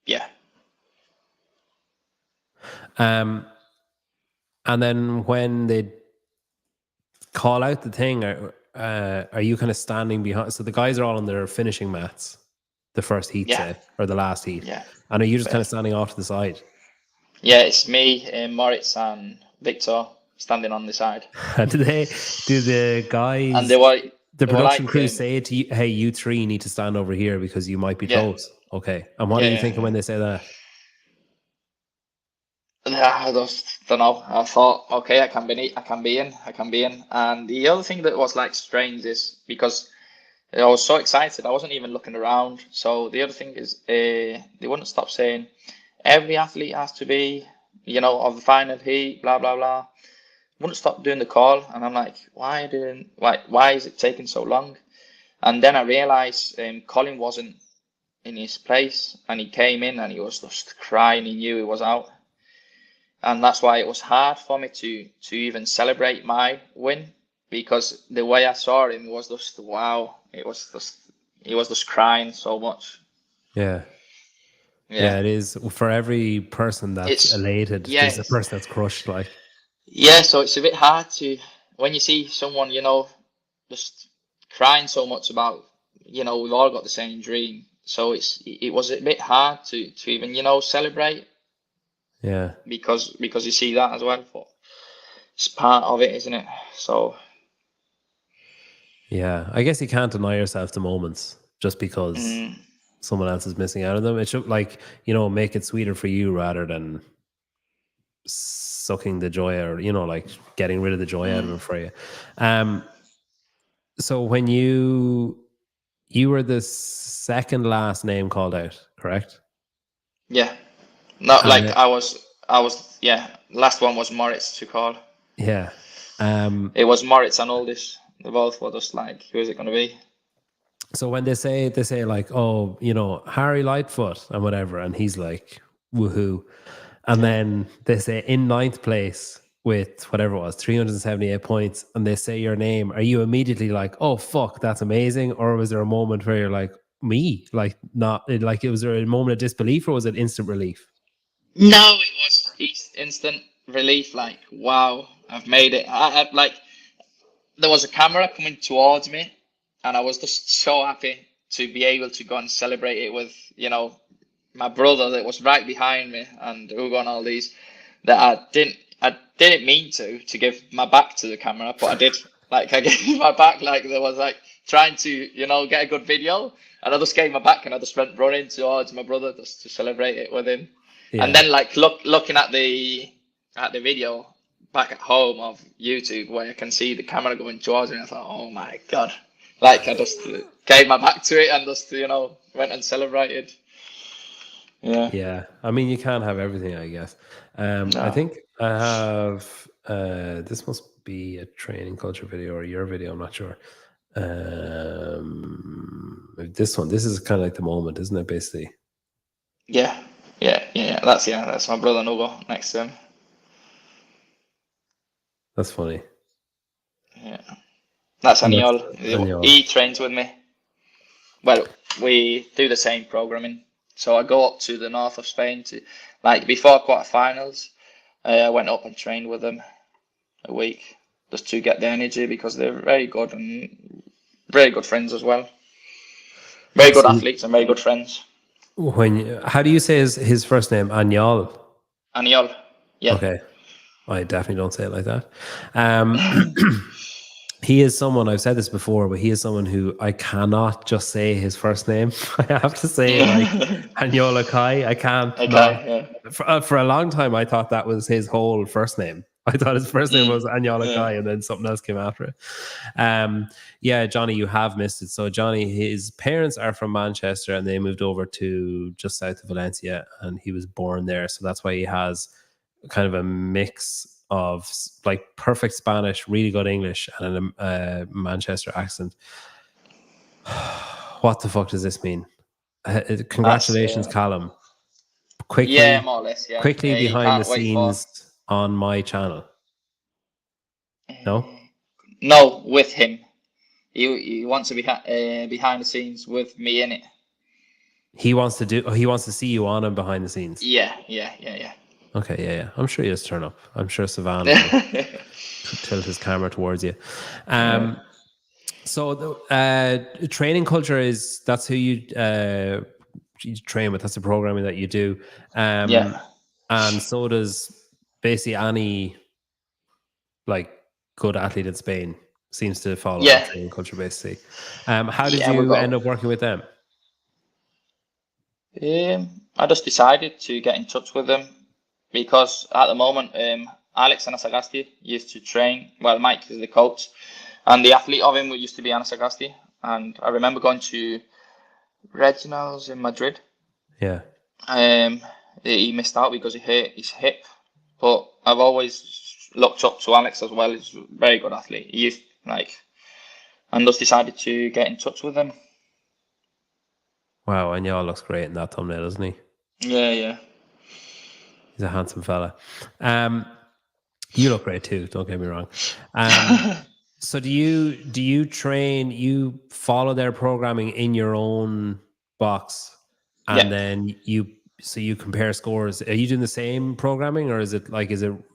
Yeah, And then when they call out the thing, are you kind of standing behind? So the guys are all on their finishing mats, the first heat, yeah, say, or the last heat. yeah, And are you just kind yeah. of standing off to the side? Yeah, it's me, Moritz, and Victor standing on the side, And do the and guys, they were the they were production like, crew say to you, hey, you three need to stand over here because you might be yeah, close? Okay. And what are you thinking yeah. when they say that? Yeah, I just don't know. I thought, okay, I can be in, I can be in. And the other thing that was like strange is because I was so excited, I wasn't even looking around. So the other thing is, they wouldn't stop saying every athlete has to be, of the final heat, blah blah blah. Wouldn't stop doing the call, and I'm like, why is it taking so long? And then I realized Colin wasn't in his place, and he came in and he was just crying. He knew he was out. And that's why it was hard for me to even celebrate my win, because the way I saw him was just wow. It was just he was just crying so much. Yeah. Yeah, Yeah, it is. For every person that's it's elated, yeah, there's a person that's crushed. Like, yeah. So it's a bit hard to when you see someone just crying so much about we've all got the same dream. So it was a bit hard to even celebrate yeah. because you see that as well. But it's part of it, isn't it? So. Yeah, I guess you can't deny yourself the moments just because Mm. someone else is missing out on them. It should, like, make it sweeter for you rather than sucking the joy, or like getting rid of the joy out of Mm. it for you. Um, so when you were the second last name called out, correct? Yeah. Not And like I was yeah. Last one was Moritz to call. yeah, um, It was Moritz and all this. They both were just like, who is it gonna be? so when they say like, oh, Harry Lightfoot and whatever, and he's like, woohoo. And Yeah. then they say in ninth place with whatever it was, 378 points, and they say your name. Are you immediately like, oh, fuck, that's amazing? Or was there a moment where you're like, me? Like, not like, was there a moment of disbelief, or was it instant relief? No, it was instant relief. Like, wow, I've made it. Like there was a camera coming towards me, and I was just so happy to be able to go and celebrate it with my brother that was right behind me and Hugo and all these. that I didn't mean to give my back to the camera, but I did. Like I gave my back, like there was like trying to, get a good video, and I just gave my back and I just went running towards my brother just to celebrate it with him. And Yeah. then like looking at the video back at home of YouTube where I can see the camera going towards me, I thought, oh my God. Like I just gave my back to it and just, went and celebrated. Yeah. Yeah. I mean, you can't have everything, I guess. I No. think I have this must be a training culture video or your video, I'm not sure. This is kind of like the moment, isn't it, basically? Yeah. Yeah. That's my brother Novo next to him. That's funny. Yeah. That's And that's Aniol. Daniel. He trains with me. Well, we do the same programming. So I go up to the north of Spain to, like, before quarterfinals. I went up and trained with them a week just to get the energy because they're very good and very good friends as well. Very good So athletes and very good friends. how do you say his first name? Anyal. Aniol. Yeah. Okay. I definitely don't say it like that. He is someone, I've said this before, but he is someone who I cannot just say his first name. I have to say it like Anyola Kai. I can't not. Okay. Yeah. For a long time, I thought that was his whole first name. I thought his first name was Anyola Yeah. Kai, and then something else came after it. Yeah, Johnny, you have missed it. So Johnny, his parents are from Manchester, and they moved over to just south of Valencia, and he was born there. So that's why he has kind of a mix of like perfect Spanish, really good English, and a Manchester accent. What the fuck does this mean? Congratulations, That's Calum. yeah, Quickly, more or less. Yeah. quickly Yeah. You behind the can't wait for. scenes on my channel. No, No, with him. He wants to be behind the scenes with me in it. he wants to do. He wants to see you on and behind the scenes. Yeah. Okay, yeah. I'm sure he'll just turn up. I'm sure Savannah will tilt his camera towards you. So the training culture that's who you train with. That's the programming that you do. Yeah. And so does basically any like good athlete in Spain seems to follow that Yeah. training culture basically. How did Yeah, we you got. end up working with them? I just decided to get in touch with them because at the moment, Alex Anasagasti used to train. Well, Mike is the coach, and the athlete of him used to be Anasagasti. And I remember going to regionals in Madrid. Yeah. He missed out because he hurt his hip, but I've always looked up to Alex as well. He's a very good athlete. He used and just decided to get in touch with them. Wow, and y'all looks great in that thumbnail, doesn't he? Yeah. He's a handsome fella. You look great too, don't get me wrong. So do you train, you follow their programming in your own box and Yeah. then you compare scores? Are you doing the same programming or is it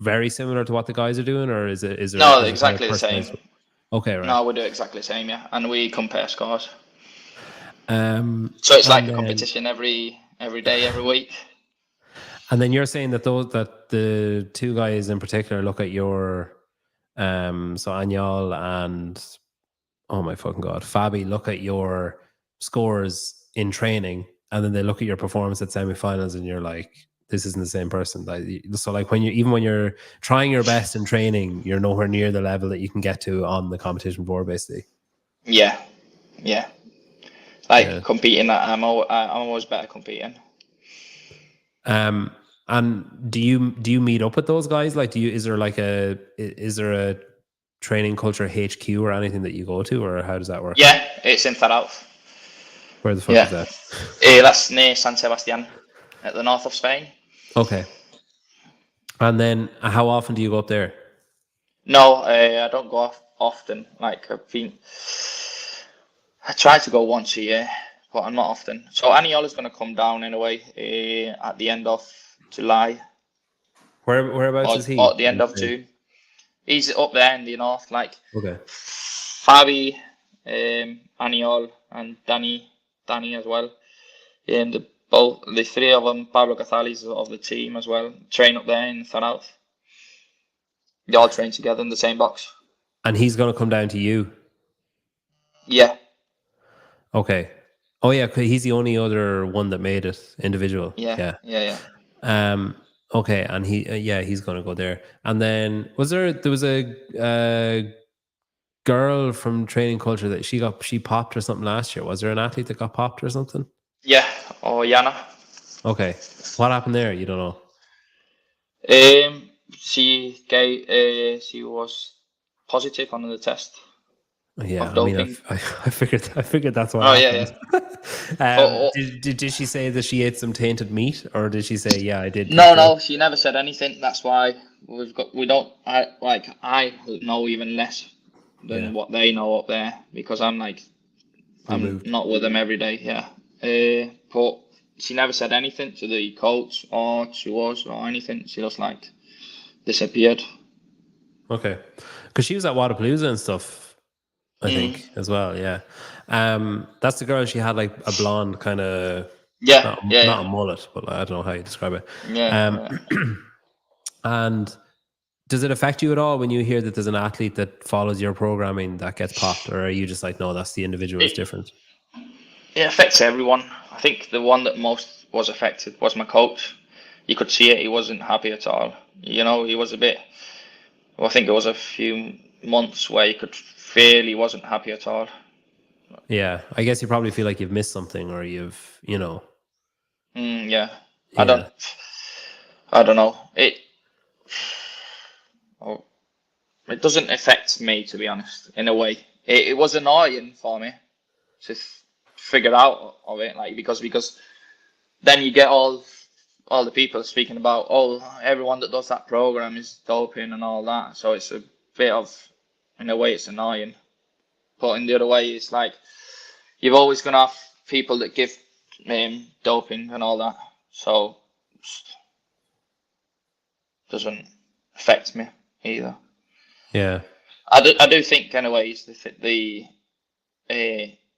very similar to what the guys are doing or is there No, kind of exactly the same. personalized? Okay, right. No, we do exactly the same, yeah, and we compare scores. So So it's like a competition every day, every week. And then you're saying that the two guys in particular look at your so Anyal and oh my fucking god, Fabi look at your scores in training and then they look at your performance at semifinals and you're like, this isn't the same person. So like when you're trying your best in training, you're nowhere near the level that you can get to on the competition floor, basically. Yeah. Yeah. Competing, I'm always better competing. And do you meet up with those guys? Like, is there a training culture HQ or anything that you go to, or how does that work? Yeah, it's in Zarauth. Where the fuck is that? That's near San Sebastian, at the north of Spain. Okay. And then, how often do you go up there? No, I don't go off often. I try to go once a year, but I'm not often. So Aniol is going to come down anyway at the end of July. Whereabouts is he? Or at the end of June. He's up there in the north, Okay. Fabi, Aniol, and Danny as well. Both the three of them, Pablo Casales of the team as well, train up there in South. They all train together in the same box. And he's going to come down to you. Yeah. Okay. Oh yeah, 'cause he's the only other one that made it individual. Yeah. Yeah. Yeah. Okay, and he's going to go there. And then there was a girl from Training Culture that she popped or something last year. Was there an athlete that got popped or something? Yeah. Or Yana. Okay. What happened there? You don't know. She was positive on the test Yeah, of I mean, doping. I figured that's what Oh happened. yeah. Oh, Did she say that she ate some tainted meat, or did she say, yeah, I did take no, drugs? no, she never said anything. That's why I know even less than Yeah, what they know up there because I'm removed. not with them every day. Yeah. But she never said anything to the coach or to us or anything. She just disappeared. Okay, because she was at Wadapalooza and stuff, I Mm. think, as well. Yeah, that's the girl. She had like a blonde kind of Yeah, not a yeah, mullet, but I don't know how you describe it. yeah, Um, yeah. and does it affect you at all when you hear that there's an athlete that follows your programming that gets popped, or are you just like, no, that's the individual, it's It, different? it affects everyone. I think the one that most was affected was my coach. You could see it. He wasn't happy at all. He was a bit. Well, I think it was a few months where you could feel he wasn't happy at all. Yeah, I guess you probably feel like you've missed something, or Yeah. I don't. yeah, I don't know. Oh, it doesn't affect me, to be honest. In a way, it was annoying for me to figure out of it, because then you get all the people speaking about, everyone that does that program is doping and all that. So it's a bit of, in a way, it's annoying. But in the other way, it's like you've always gonna have people that give doping and all that. So it doesn't affect me either. yeah. I do think, anyways, the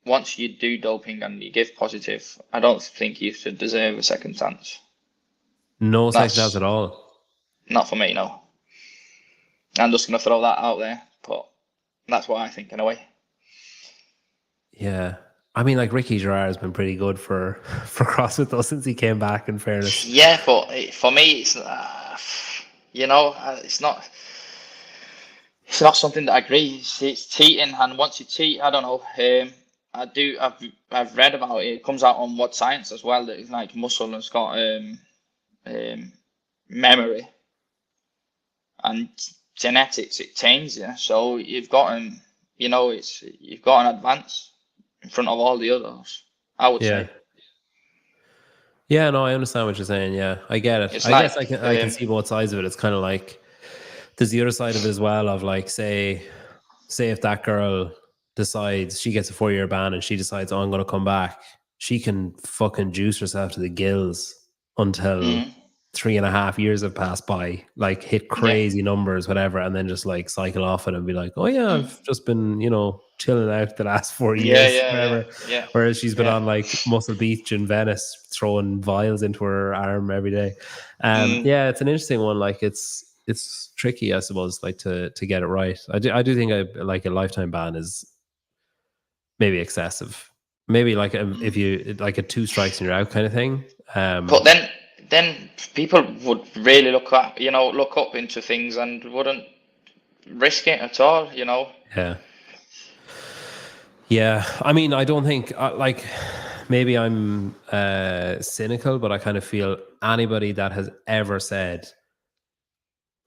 once you do doping and you give positive, I don't think you should deserve a second chance. No second chance That's at all. not for me, no. I'm just gonna throw that out there, but that's what I think anyway. Yeah. I mean, like Ricky Gerard has been pretty good for for CrossFit though since he came back. In fairness, Yeah, but for me, it's not. It's not something that I agree. It's cheating, and once you cheat, I don't know. I've read about it. It comes out on What Science as well. That it's like muscle and it's got um, memory and genetics. It changes you, so you've got you've got an advance in front of all the others. I would yeah, say yeah. No, I understand what you're saying. Yeah, I get it. it's I guess like I can see both sides of it. It's kind of like there's the other side of it as well. Of like, say if that girl decides she gets a 4-year ban and she decides, oh, I'm going to come back, she can fucking juice herself to the gills until mm, 3.5 years have passed by, like hit yeah, crazy numbers, whatever, and then just like cycle off it and be like, oh yeah, mm, I've just been, chilling out the last four yeah, years, yeah, yeah, whatever. yeah, Whereas she's been yeah. on like Muscle Beach in Venice, throwing vials into her arm every day. Mm, Yeah, it's an interesting one. Like it's tricky, I suppose, like to get it right. I do think like a lifetime ban is maybe excessive. Maybe like if mm. you like a 2 strikes and you're out kind of thing. But then people would really look up into things and wouldn't risk it at all. Yeah. Yeah, I mean, I don't think like maybe I'm cynical, but I kind of feel anybody that has ever said,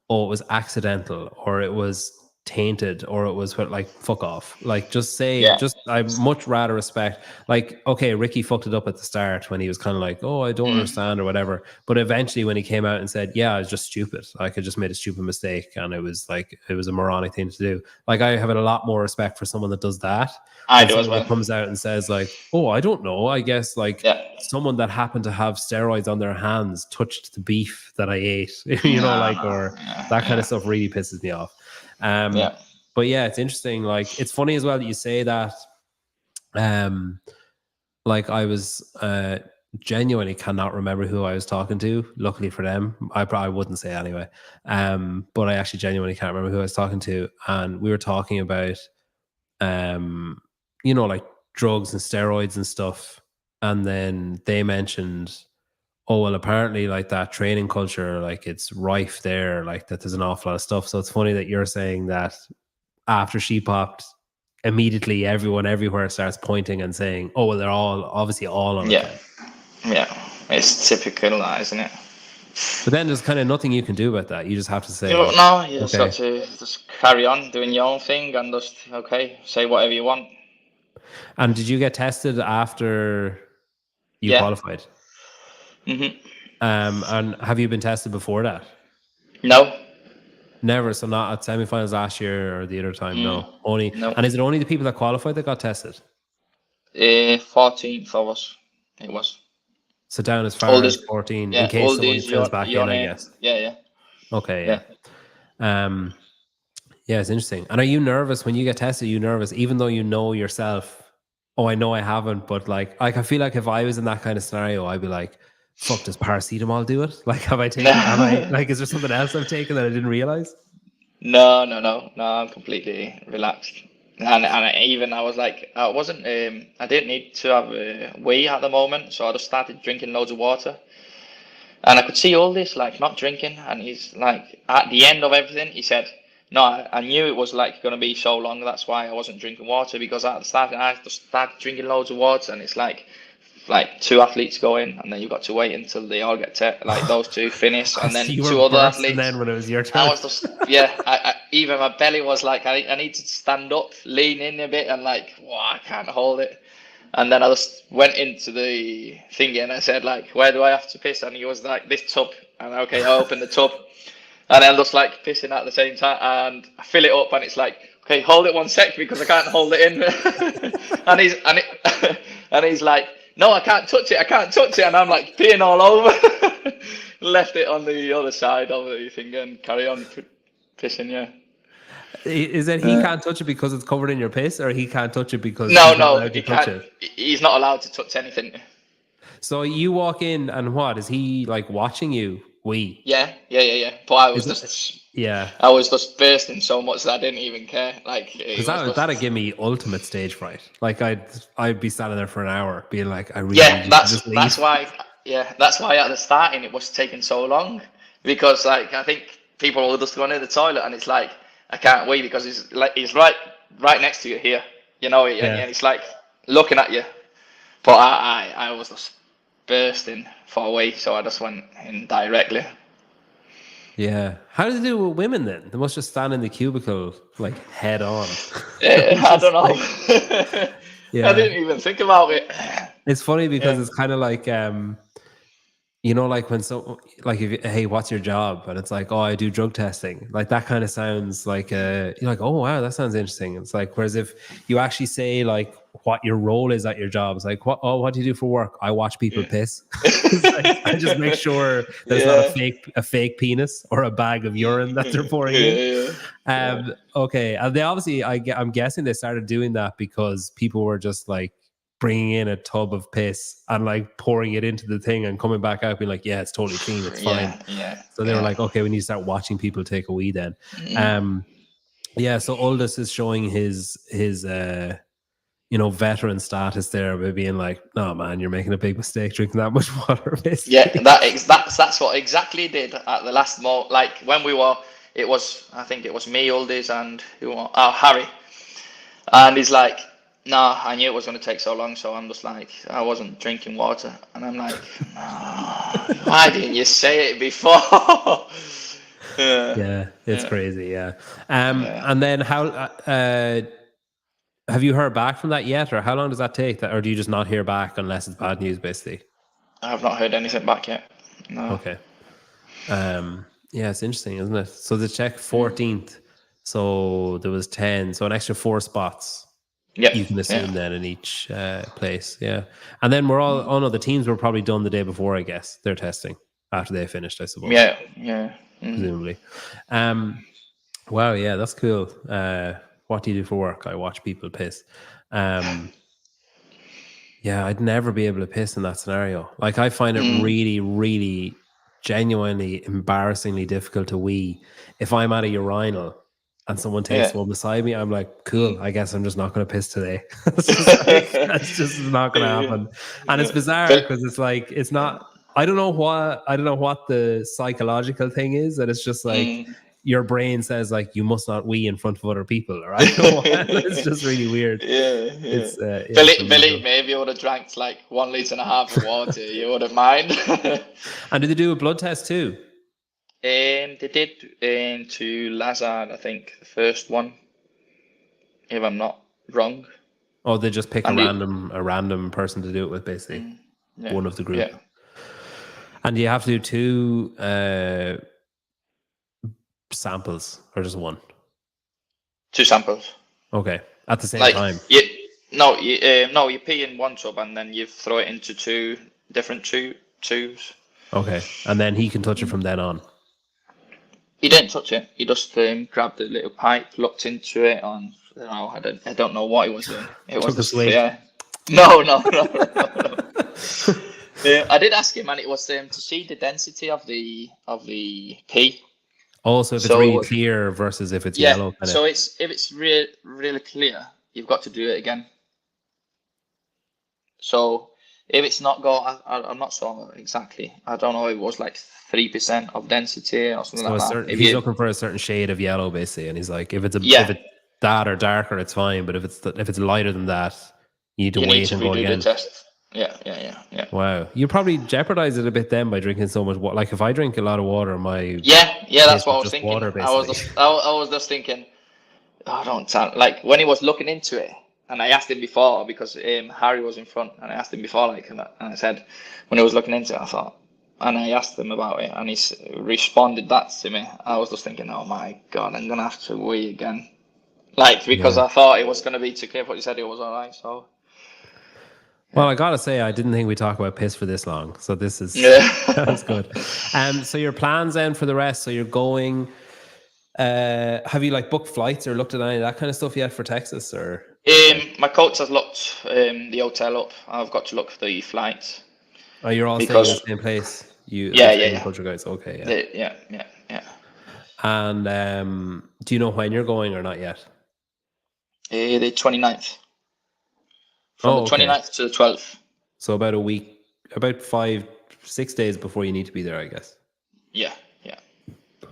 "Oh, it was accidental," or "It was tainted," or "It was like fuck off," like Yeah. I much rather respect. Like, okay, Ricky fucked it up at the start when he was kind of like, "Oh, I don't Mm. understand" or whatever. But eventually, when he came out and said, "Yeah, I was just stupid. Like, I just made a stupid mistake, and it was a moronic thing to do." Like, I have a lot more respect for someone that does that I than do as someone that well. comes out and says like, "Oh, I don't know. I guess like Yeah. someone that happened to have steroids on their hands touched the beef that I ate," No, like, no. or Yeah, that kind of yeah, stuff really pisses me off. Um, yeah. but yeah, it's interesting. Like, it's funny as well that you say that. Um, like I was genuinely cannot remember who I was talking to. Luckily for them, I probably wouldn't say anyway. But I actually genuinely can't remember who I was talking to, and we were talking about, like drugs and steroids and stuff, and then they mentioned, oh well, apparently like that training culture, like it's rife there, like that there's an awful lot of stuff. So it's funny that you're saying that after she popped, immediately everyone everywhere starts pointing and saying, oh well, they're all obviously all on it Yeah, then. yeah, it's typical, that, isn't it? But then there's kind of nothing you can do about that. You just have to You know, say, no, you just got okay. to just carry on doing your own thing and just say whatever you want. And did you get tested after you Yeah. qualified? Mhm. And have you been tested before that? No. Never. So not at semifinals last year or the other time. Mm, No, only. no. And is it only the people that qualified that got tested? 14th of us. It was. So down as far as Oldest. 14, in Yeah, case someone oldies. fills back Your in, I name. guess. Yeah. Okay, Yeah. yeah. Yeah, it's interesting. And are you nervous when you get tested? Are you nervous, even though you know yourself? Oh, I know I haven't, but like I feel like if I was in that kind of scenario, I'd be like, "Fuck, does paracetamol do it? Like, have I taken? Am I No. like? Is there something else I've taken that I didn't realize?" No. I'm completely relaxed. And I was like, I didn't need to have a wee at the moment, so I just started drinking loads of water. And I could see all this, like, not drinking. And he's like, at the end of everything, he said, no, I knew it was like going to be so long. That's why I wasn't drinking water, because at the start, I just started drinking loads of water. And it's like two athletes go in, and then you've got to wait until they all get like those two finish, and So then you were two other bursting athletes. then when it was your I turn. was just, yeah, even my belly was like, I need to stand up, lean in a bit, and like, wow, I can't hold it. And then I just went into the thingy and I said, like, where do I have to piss? And he was like, this tub. And okay, I opened the tub, and then just like pissing at the same time, and I fill it up, and it's like, okay, hold it 1 sec because I can't hold it in. And he's like, no, I can't touch it, and I'm like peeing all over. Left it on the other side of the thing and carry on pissing. Yeah. Is that he can't touch it because it's covered in your piss, or he can't touch it because No, he's not no, allowed to he touch can't. it? He's not allowed to touch anything. So you walk in, and what is he like watching you? Yeah. But Is it? Yeah, I was just bursting so much that I didn't even care. Like because it was that'd just, give me ultimate stage fright. Like I'd be standing there for an hour, being like, I really yeah. need you to just That's leave. why, yeah. That's why at the starting it was taking so long, because like I think people were just going to the toilet, and it's like I can't wait because he's right next to you here, and Yeah, it's like looking at you. But I was just bursting for a wee, so I just went in directly. yeah. How do they do it with women then? They must just stand in the cubicle like head on. I don't Just like, know. I yeah. didn't even think about it. It's funny because Yeah. it's kind of like like when so like if hey, what's your job? And it's like, oh, I do drug testing. Like that kind of sounds like you're like, oh wow, that sounds interesting. It's like, whereas if you actually say like what your role is at your job, it's like, what do you do for work? I watch people Yeah. piss. It's like, I just make sure that it's not Yeah. a fake penis or a bag of urine that they're pouring in. Yeah. Okay, and they obviously, I'm guessing they started doing that because people were just like bringing in a tub of piss and like pouring it into the thing and coming back out being like, yeah, it's totally clean, it's fine. So they were Yeah. like, okay, we need to start watching people take a wee then. Mm. Um, yeah, so Aldous is showing his veteran status there by being like, no man, you're making a big mistake drinking that much water, Yeah, basically. that's what exactly did at the last moment. Like when I think it was me, Oldies, and Harry. And he's like, nah, I knew it was going to take so long, so I'm just like, I wasn't drinking water. And I'm like, nah, why didn't you say it before? Yeah. Yeah, it's Yeah. crazy. Yeah. Yeah. And then how have you heard back from that yet, or how long does that take? That, or do you just not hear back unless it's bad news, basically? I have not heard anything back yet. No. Okay. Yeah, it's interesting, isn't it? So the check Mm. 14th. So there was 10. So an extra 4 spots Yep. you can Yeah. assume then in each place. Yeah. And then we're all, oh no, the teams were probably done the day before, I guess. They're testing after they finished, I suppose, Yeah. Yeah. Mm. presumably. Wow, yeah, that's cool. What do you do for work? I watch people piss. Yeah, I'd never be able to piss in that scenario. Like, I find it really, really genuinely embarrassingly difficult to wee. If I'm at a urinal and someone takes Yeah. one beside me, I'm like, cool, I guess I'm just not going to piss today. It's just like, that's just not going to happen. And it's bizarre because it's like, it's not, I don't know what the psychological thing is, that it's just like, your brain says like, you must not wee in front of other people, or I don't know what. It's just really weird. Yeah. It's Believe unusual. me, if you would have drank like 1.5 liters of water, you wouldn't mind. And did they do a blood test too? They did to Lazard, I think, the first one, if I'm not wrong. Or they just pick a And random person to do it with, basically yeah, one of the group. yeah, And do you have to do two samples or just one? 2 samples. Okay, at the same Like time. you pee in one tub and then you throw it into 2 different tubes. Okay, and then he can touch it from then on. He didn't touch it. He just grabbed the little pipe, looked into it, and I don't know what he was doing. It was Took a just swig. No. I did ask him, and it was to see the density of the pee. Also, if it's really clear versus if it's yellow. So if it's really clear, you've got to do it again. So if it's not I'm not sure exactly. I don't know. It was like 3% of density or something like that. He's looking for a certain shade of yellow, basically, and he's like, if it's that or darker, it's fine. But if it's lighter than that, you need to wait and go again. The test. Yeah. Wow, you probably jeopardize it a bit then by drinking so much water. Like if I drink a lot of water, that's what I was thinking. Water, I was just thinking, oh, don't sound like when he was looking into it, and I asked him before because Harry was in front, and I asked him before, like, and I said when he was looking into it, I thought, and I asked him about it, and he responded that to me. I was just thinking, oh my god, I'm gonna have to wee again, like because I thought it was gonna be too clear, but he said it was all right, so. Well, I gotta say, I didn't think we'd talk about piss for this long. So this is that's good. So your plans then for the rest? So you're going. Have you like booked flights or looked at any of that kind of stuff yet for Texas? Or my coach has looked the hotel up. I've got to look for the flights. Oh, you're all staying in the same place. Culture guys. Okay, yeah. And do you know when you're going or not yet? The 29th. From the 29th to the 12th. So about a week, about 5-6 days before you need to be there, I guess. Yeah.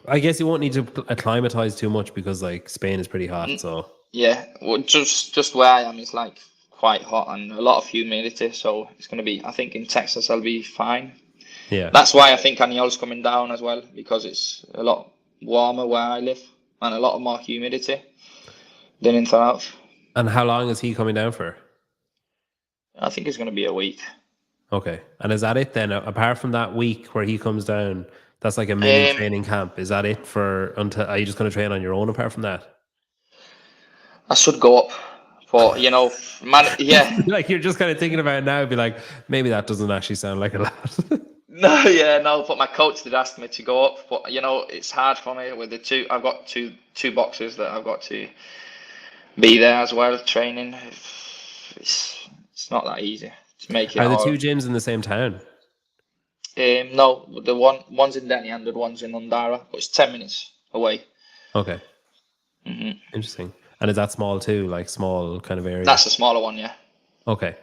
I guess you won't need to acclimatize too much because like Spain is pretty hot. So yeah, well, just where I am is like quite hot and a lot of humidity. So it's gonna be. I think in Texas I'll be fine. Yeah. That's why I think Aniol's coming down as well, because it's a lot warmer where I live and a lot of more humidity than in south. And how long is he coming down for? I think it's going to be a week. Okay. And is that it then? Apart from that week where he comes down, that's like a mini training camp. Is that it are you just going to train on your own apart from that? I should go up. But, man, yeah. Like you're just kind of thinking about it now, be like, maybe that doesn't actually sound like a lot. No, but my coach did ask me to go up. But, it's hard for me with the two. I've got two boxes that I've got to be there as well, training. It's not that easy to make it. Are the 2 gyms in the same town? No, the one's in Denny and the one's in Undara, but it's 10 minutes away. Okay. Interesting. And is that small too, like small kind of area? That's a smaller one, yeah. Okay.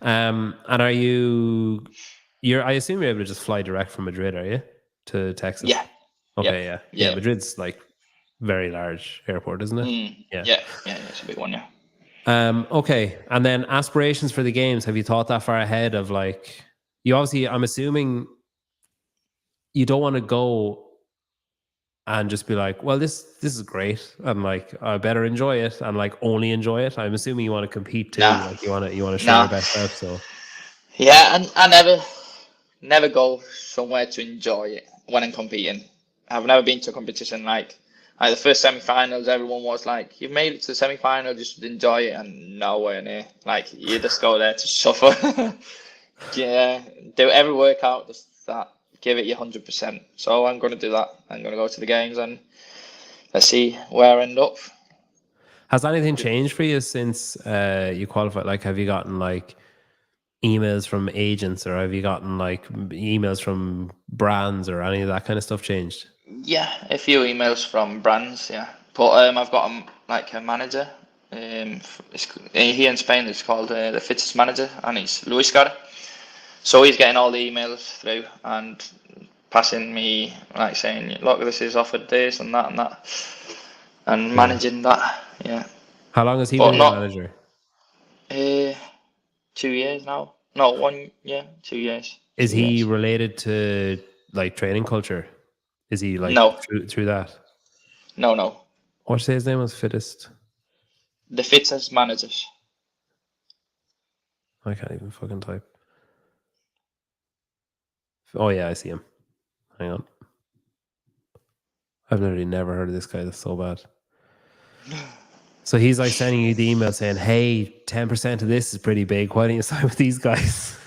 And are I assume you're able to just fly direct from Madrid, are you, to Texas? Yeah. Okay, yeah. Madrid's like very large airport, isn't it? Yeah, it's a big one, yeah. Okay, and then aspirations for the games. Have you thought that far ahead of like you obviously? I'm assuming you don't want to go and just be like, well, this is great, and like I better enjoy it and like only enjoy it. I'm assuming you want to compete too. Nah. Like you want to show your best stuff. So yeah, and I never go somewhere to enjoy it when I'm competing. I've never been to a competition like the first semi-finals, everyone was like, you've made it to the semi-final, just enjoy it, and nowhere near. Like, you just go there to suffer. Yeah, do every workout, just give it your 100%. So I'm going to do that. I'm going to go to the games and let's see where I end up. Has anything changed for you since you qualified? Like, have you gotten like, emails from agents, or have you gotten like emails from brands or any of that kind of stuff changed? Yeah, a few emails from brands, yeah. But I've got like a manager. Here in Spain, it's called the fittest manager, and he's Luis Gara. So he's getting all the emails through and passing me, like saying, look, this is offered this and that, and Yeah. managing that. Yeah, How long has he but been your not manager? 2 years now. No, 1 year, 2 years, Is 2 he years. related to like training culture? Is he like No, through that? no. What's his name was fittest? The fittest managers. I can't even fucking type. Oh yeah, I see him. Hang on. I've literally never heard of this guy. That's so bad. So he's like sending you the email saying, "Hey, 10% of this is pretty big. Why don't you sign with these guys?"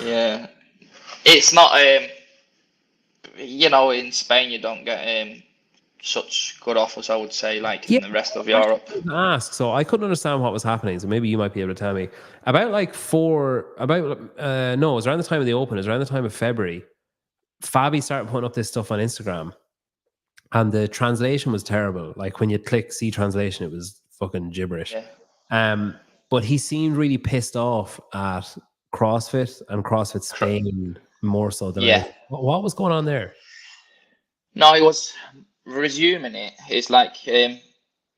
Yeah, it's not. In Spain you don't get such good offers, I would say, like Yeah, in the rest of actually, Europe. I was gonna ask. So I couldn't understand what was happening. So maybe you might be able to tell me about like no, it was around the time of the Open. It was around the time of February. Fabi started putting up this stuff on Instagram, and the translation was terrible. Like when you click see translation, it was fucking gibberish. Yeah, Um, but he seemed really pissed off at CrossFit and CrossFit Spain more so than yeah. anything. What was going on there? No, he was resuming it. It's like it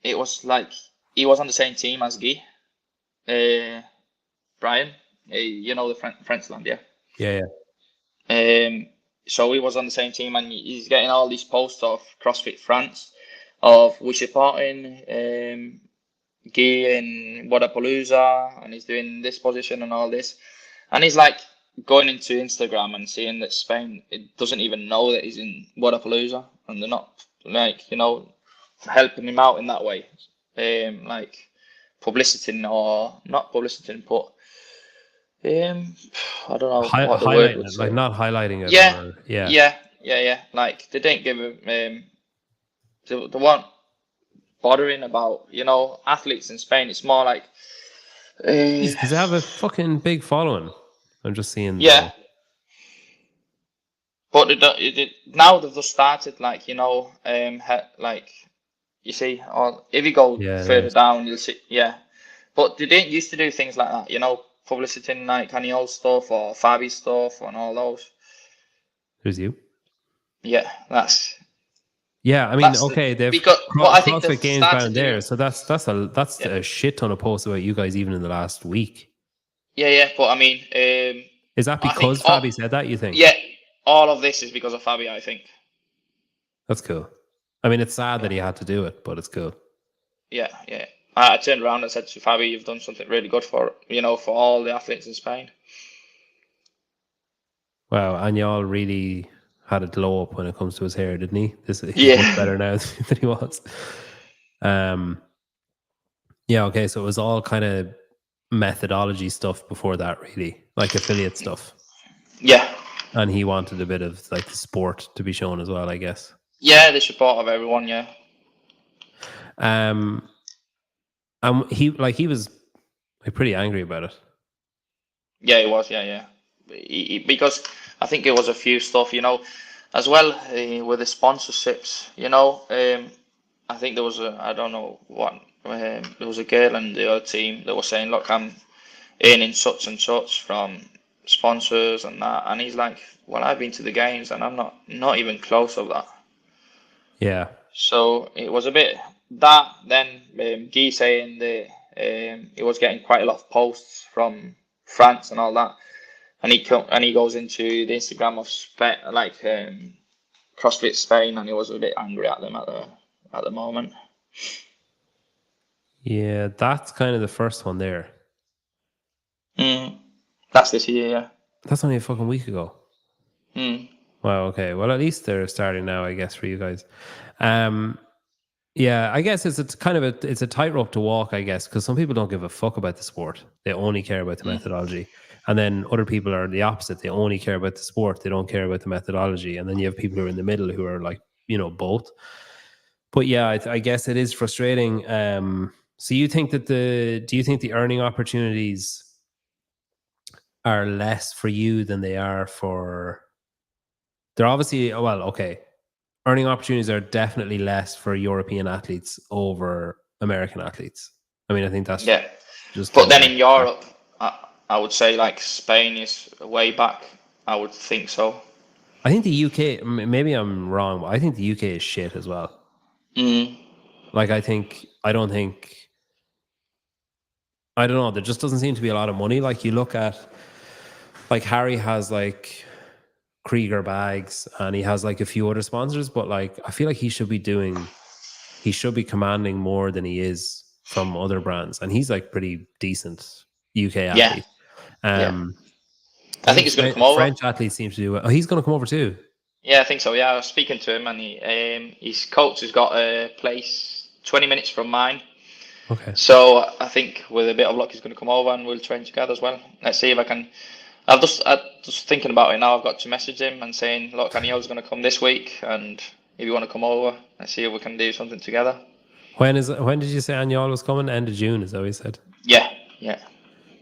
was like he was on the same team as Guy, Brian. The Frenchland, yeah. Yeah, Um, so he was on the same team, and he's getting all these posts of CrossFit France, of we supporting Guy in Wadapalooza, and he's doing this position and all this, and he's like going into Instagram and seeing that Spain it doesn't even know that he's in Wadapalooza, and they're not like helping him out in that way, like publicity or not publicity, but um, I don't know what the word highlighting would it, like say. not highlighting it, Yeah, or yeah. yeah. Like they didn't give him. They weren't bothering about athletes in Spain. It's more like, uh, Because they have a fucking big following. I'm just seeing yeah. the But now they've just started like like you see, or if you go yeah. further down, you'll see But they didn't used to do things like that. Publicity in like any old stuff or Fabi stuff and all those. Who's you? Yeah, that's Yeah, I mean, that's the okay, they've because what I think they've CrossFit Games started down there, doing. so that's Yeah, a shit ton of posts about you guys even in the last week. yeah. But I mean, Is that I think because Fabi said that? You think? yeah, all of this is because of Fabi. I think. That's cool. I mean, it's sad that Yeah, he had to do it, but it's cool. yeah. I turned around and said to Fabi, "You've done something really good for all the athletes in Spain." Wow, and y'all really had a glow up when it comes to his hair, didn't he? He's much Yeah, better now than he was. Um, yeah, okay, so it was all kind of methodology stuff before that, really, like affiliate stuff. yeah, And he wanted a bit of like the sport to be shown as well, I guess. yeah. The support of everyone. Yeah, And he was like pretty angry about it. yeah. It was. Yeah. Because I think it was a few stuff. As well with the sponsorships. I think there was I don't know what. There was a girl in the other team that was saying, "Look, I'm earning such and such from sponsors and that," and he's like, "Well, I've been to the games and I'm not even close of that." Yeah. So it was a bit that. Then Guy saying that he was getting quite a lot of posts from France and all that, and he goes into the Instagram of Spain, like CrossFit Spain, and he was a bit angry at them at the moment. Yeah, that's kind of the first one there. Mm, that's this year, yeah. That's only a fucking week ago. Mm, Wow, okay. Well, at least they're starting now, I guess, for you guys. Yeah, I guess it's kind of it's a tightrope to walk, I guess, because some people don't give a fuck about the sport. They only care about the mm, methodology. And then other people are the opposite. They only care about the sport. They don't care about the methodology. And then you have people who are in the middle who are like, both. But yeah, I guess it is frustrating. So you think that do you think the earning opportunities are less for you than they are for. They're obviously okay. Earning opportunities are definitely less for European athletes over American athletes. I mean, I think that's Yeah. just But then a in fact. Europe, I would say like Spain is way back. I would think so. I think the UK, maybe I'm wrong, but I think the UK is shit as well. Mm. Like, I don't know. There just doesn't seem to be a lot of money. Like, you look at, like, Harry has like Krieger bags and he has like a few other sponsors, but like, I feel like he should be commanding more than he is from other brands. And he's like pretty decent UK Yeah. athlete. Yeah. I I think think he's going to come over. French athletes seem to do well. Oh, he's going to come over too. Yeah, I think so. Yeah, I was speaking to him, and his coach has got a place 20 minutes from mine. Okay. So I think with a bit of luck, he's going to come over, and we'll train together as well. Let's see if I can. I'm just thinking about it now. I've got to message him and saying, look, Aniel's going to come this week, and if you want to come over, let's see if we can do something together. When did you say Agnol was coming? End of June, is that what you said? Yeah, yeah.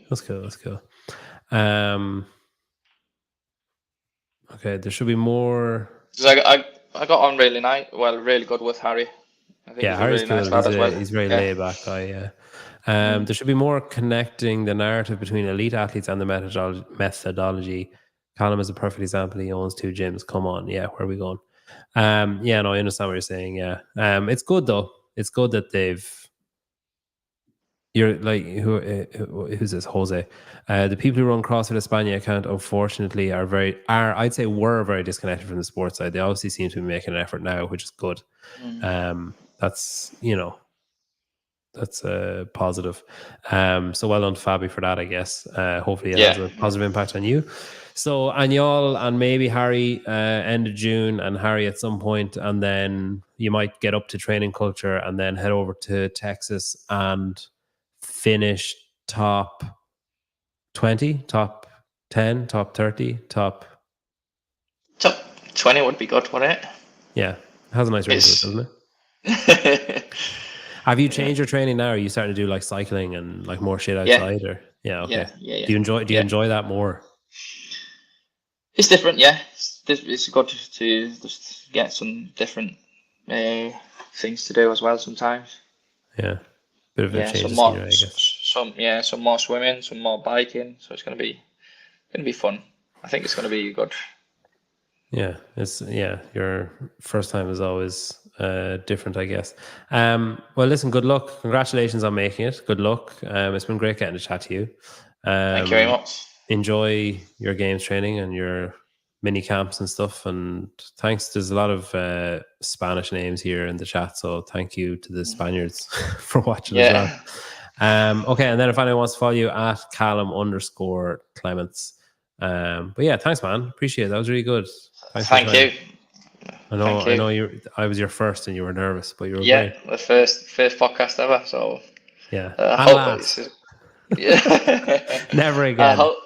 That's cool. That's cool. Okay, there should be more. 'Cause I got on really nice, well, really good with Harry. I think Yeah, he's a Harry's really cool. nice lad as well. He's a very Yeah. laid back guy. Yeah. There should be more connecting the narrative between elite athletes and the methodology. Calum is a perfect example. He owns 2 gyms. Come on, yeah, where are we going? Yeah, no, I understand what you're saying. Yeah, it's good though. It's good that you're like who's this Jose? The people who run CrossFit España account, unfortunately, I'd say were very disconnected from the sports side. They obviously seem to be making an effort now, which is good. That's that's a positive. So well done to Fabi for that, I guess. Hopefully it has Yeah. a positive impact on you. So Agnol and maybe Harry end of June, and Harry at some point, and then you might get up to training culture and then head over to Texas and finish top 20, top 10, top 30, top. Top 20 would be good, wouldn't it? Yeah, it has a nice ring to it, doesn't it? Have you changed your training now? Are you starting to do like cycling and like more shit Yeah. outside, or okay? Yeah. Do you enjoy that more? It's different, yeah. It's good to just get some different things to do as well sometimes. Yeah, bit of a Yeah, change of scenery, I guess. some more swimming, some more biking. So it's gonna be fun. I think it's gonna be good. Yeah, your first time is always different, I guess. Well, listen, good luck. Congratulations on making it. Good luck. It's been great getting to chat to you. Thank you very much. Enjoy your games training and your mini camps and stuff. And thanks. There's a lot of Spanish names here in the chat, so thank you to the Spaniards for watching as well. Okay, and then if anyone wants to follow you at Calum_Clements. But yeah, thanks, man. Appreciate it. That was really good. Thank you. I know I was your first and you were nervous, but you were Yeah, great. the first podcast ever. So Yeah. I hope it's, yeah. Never I again. hope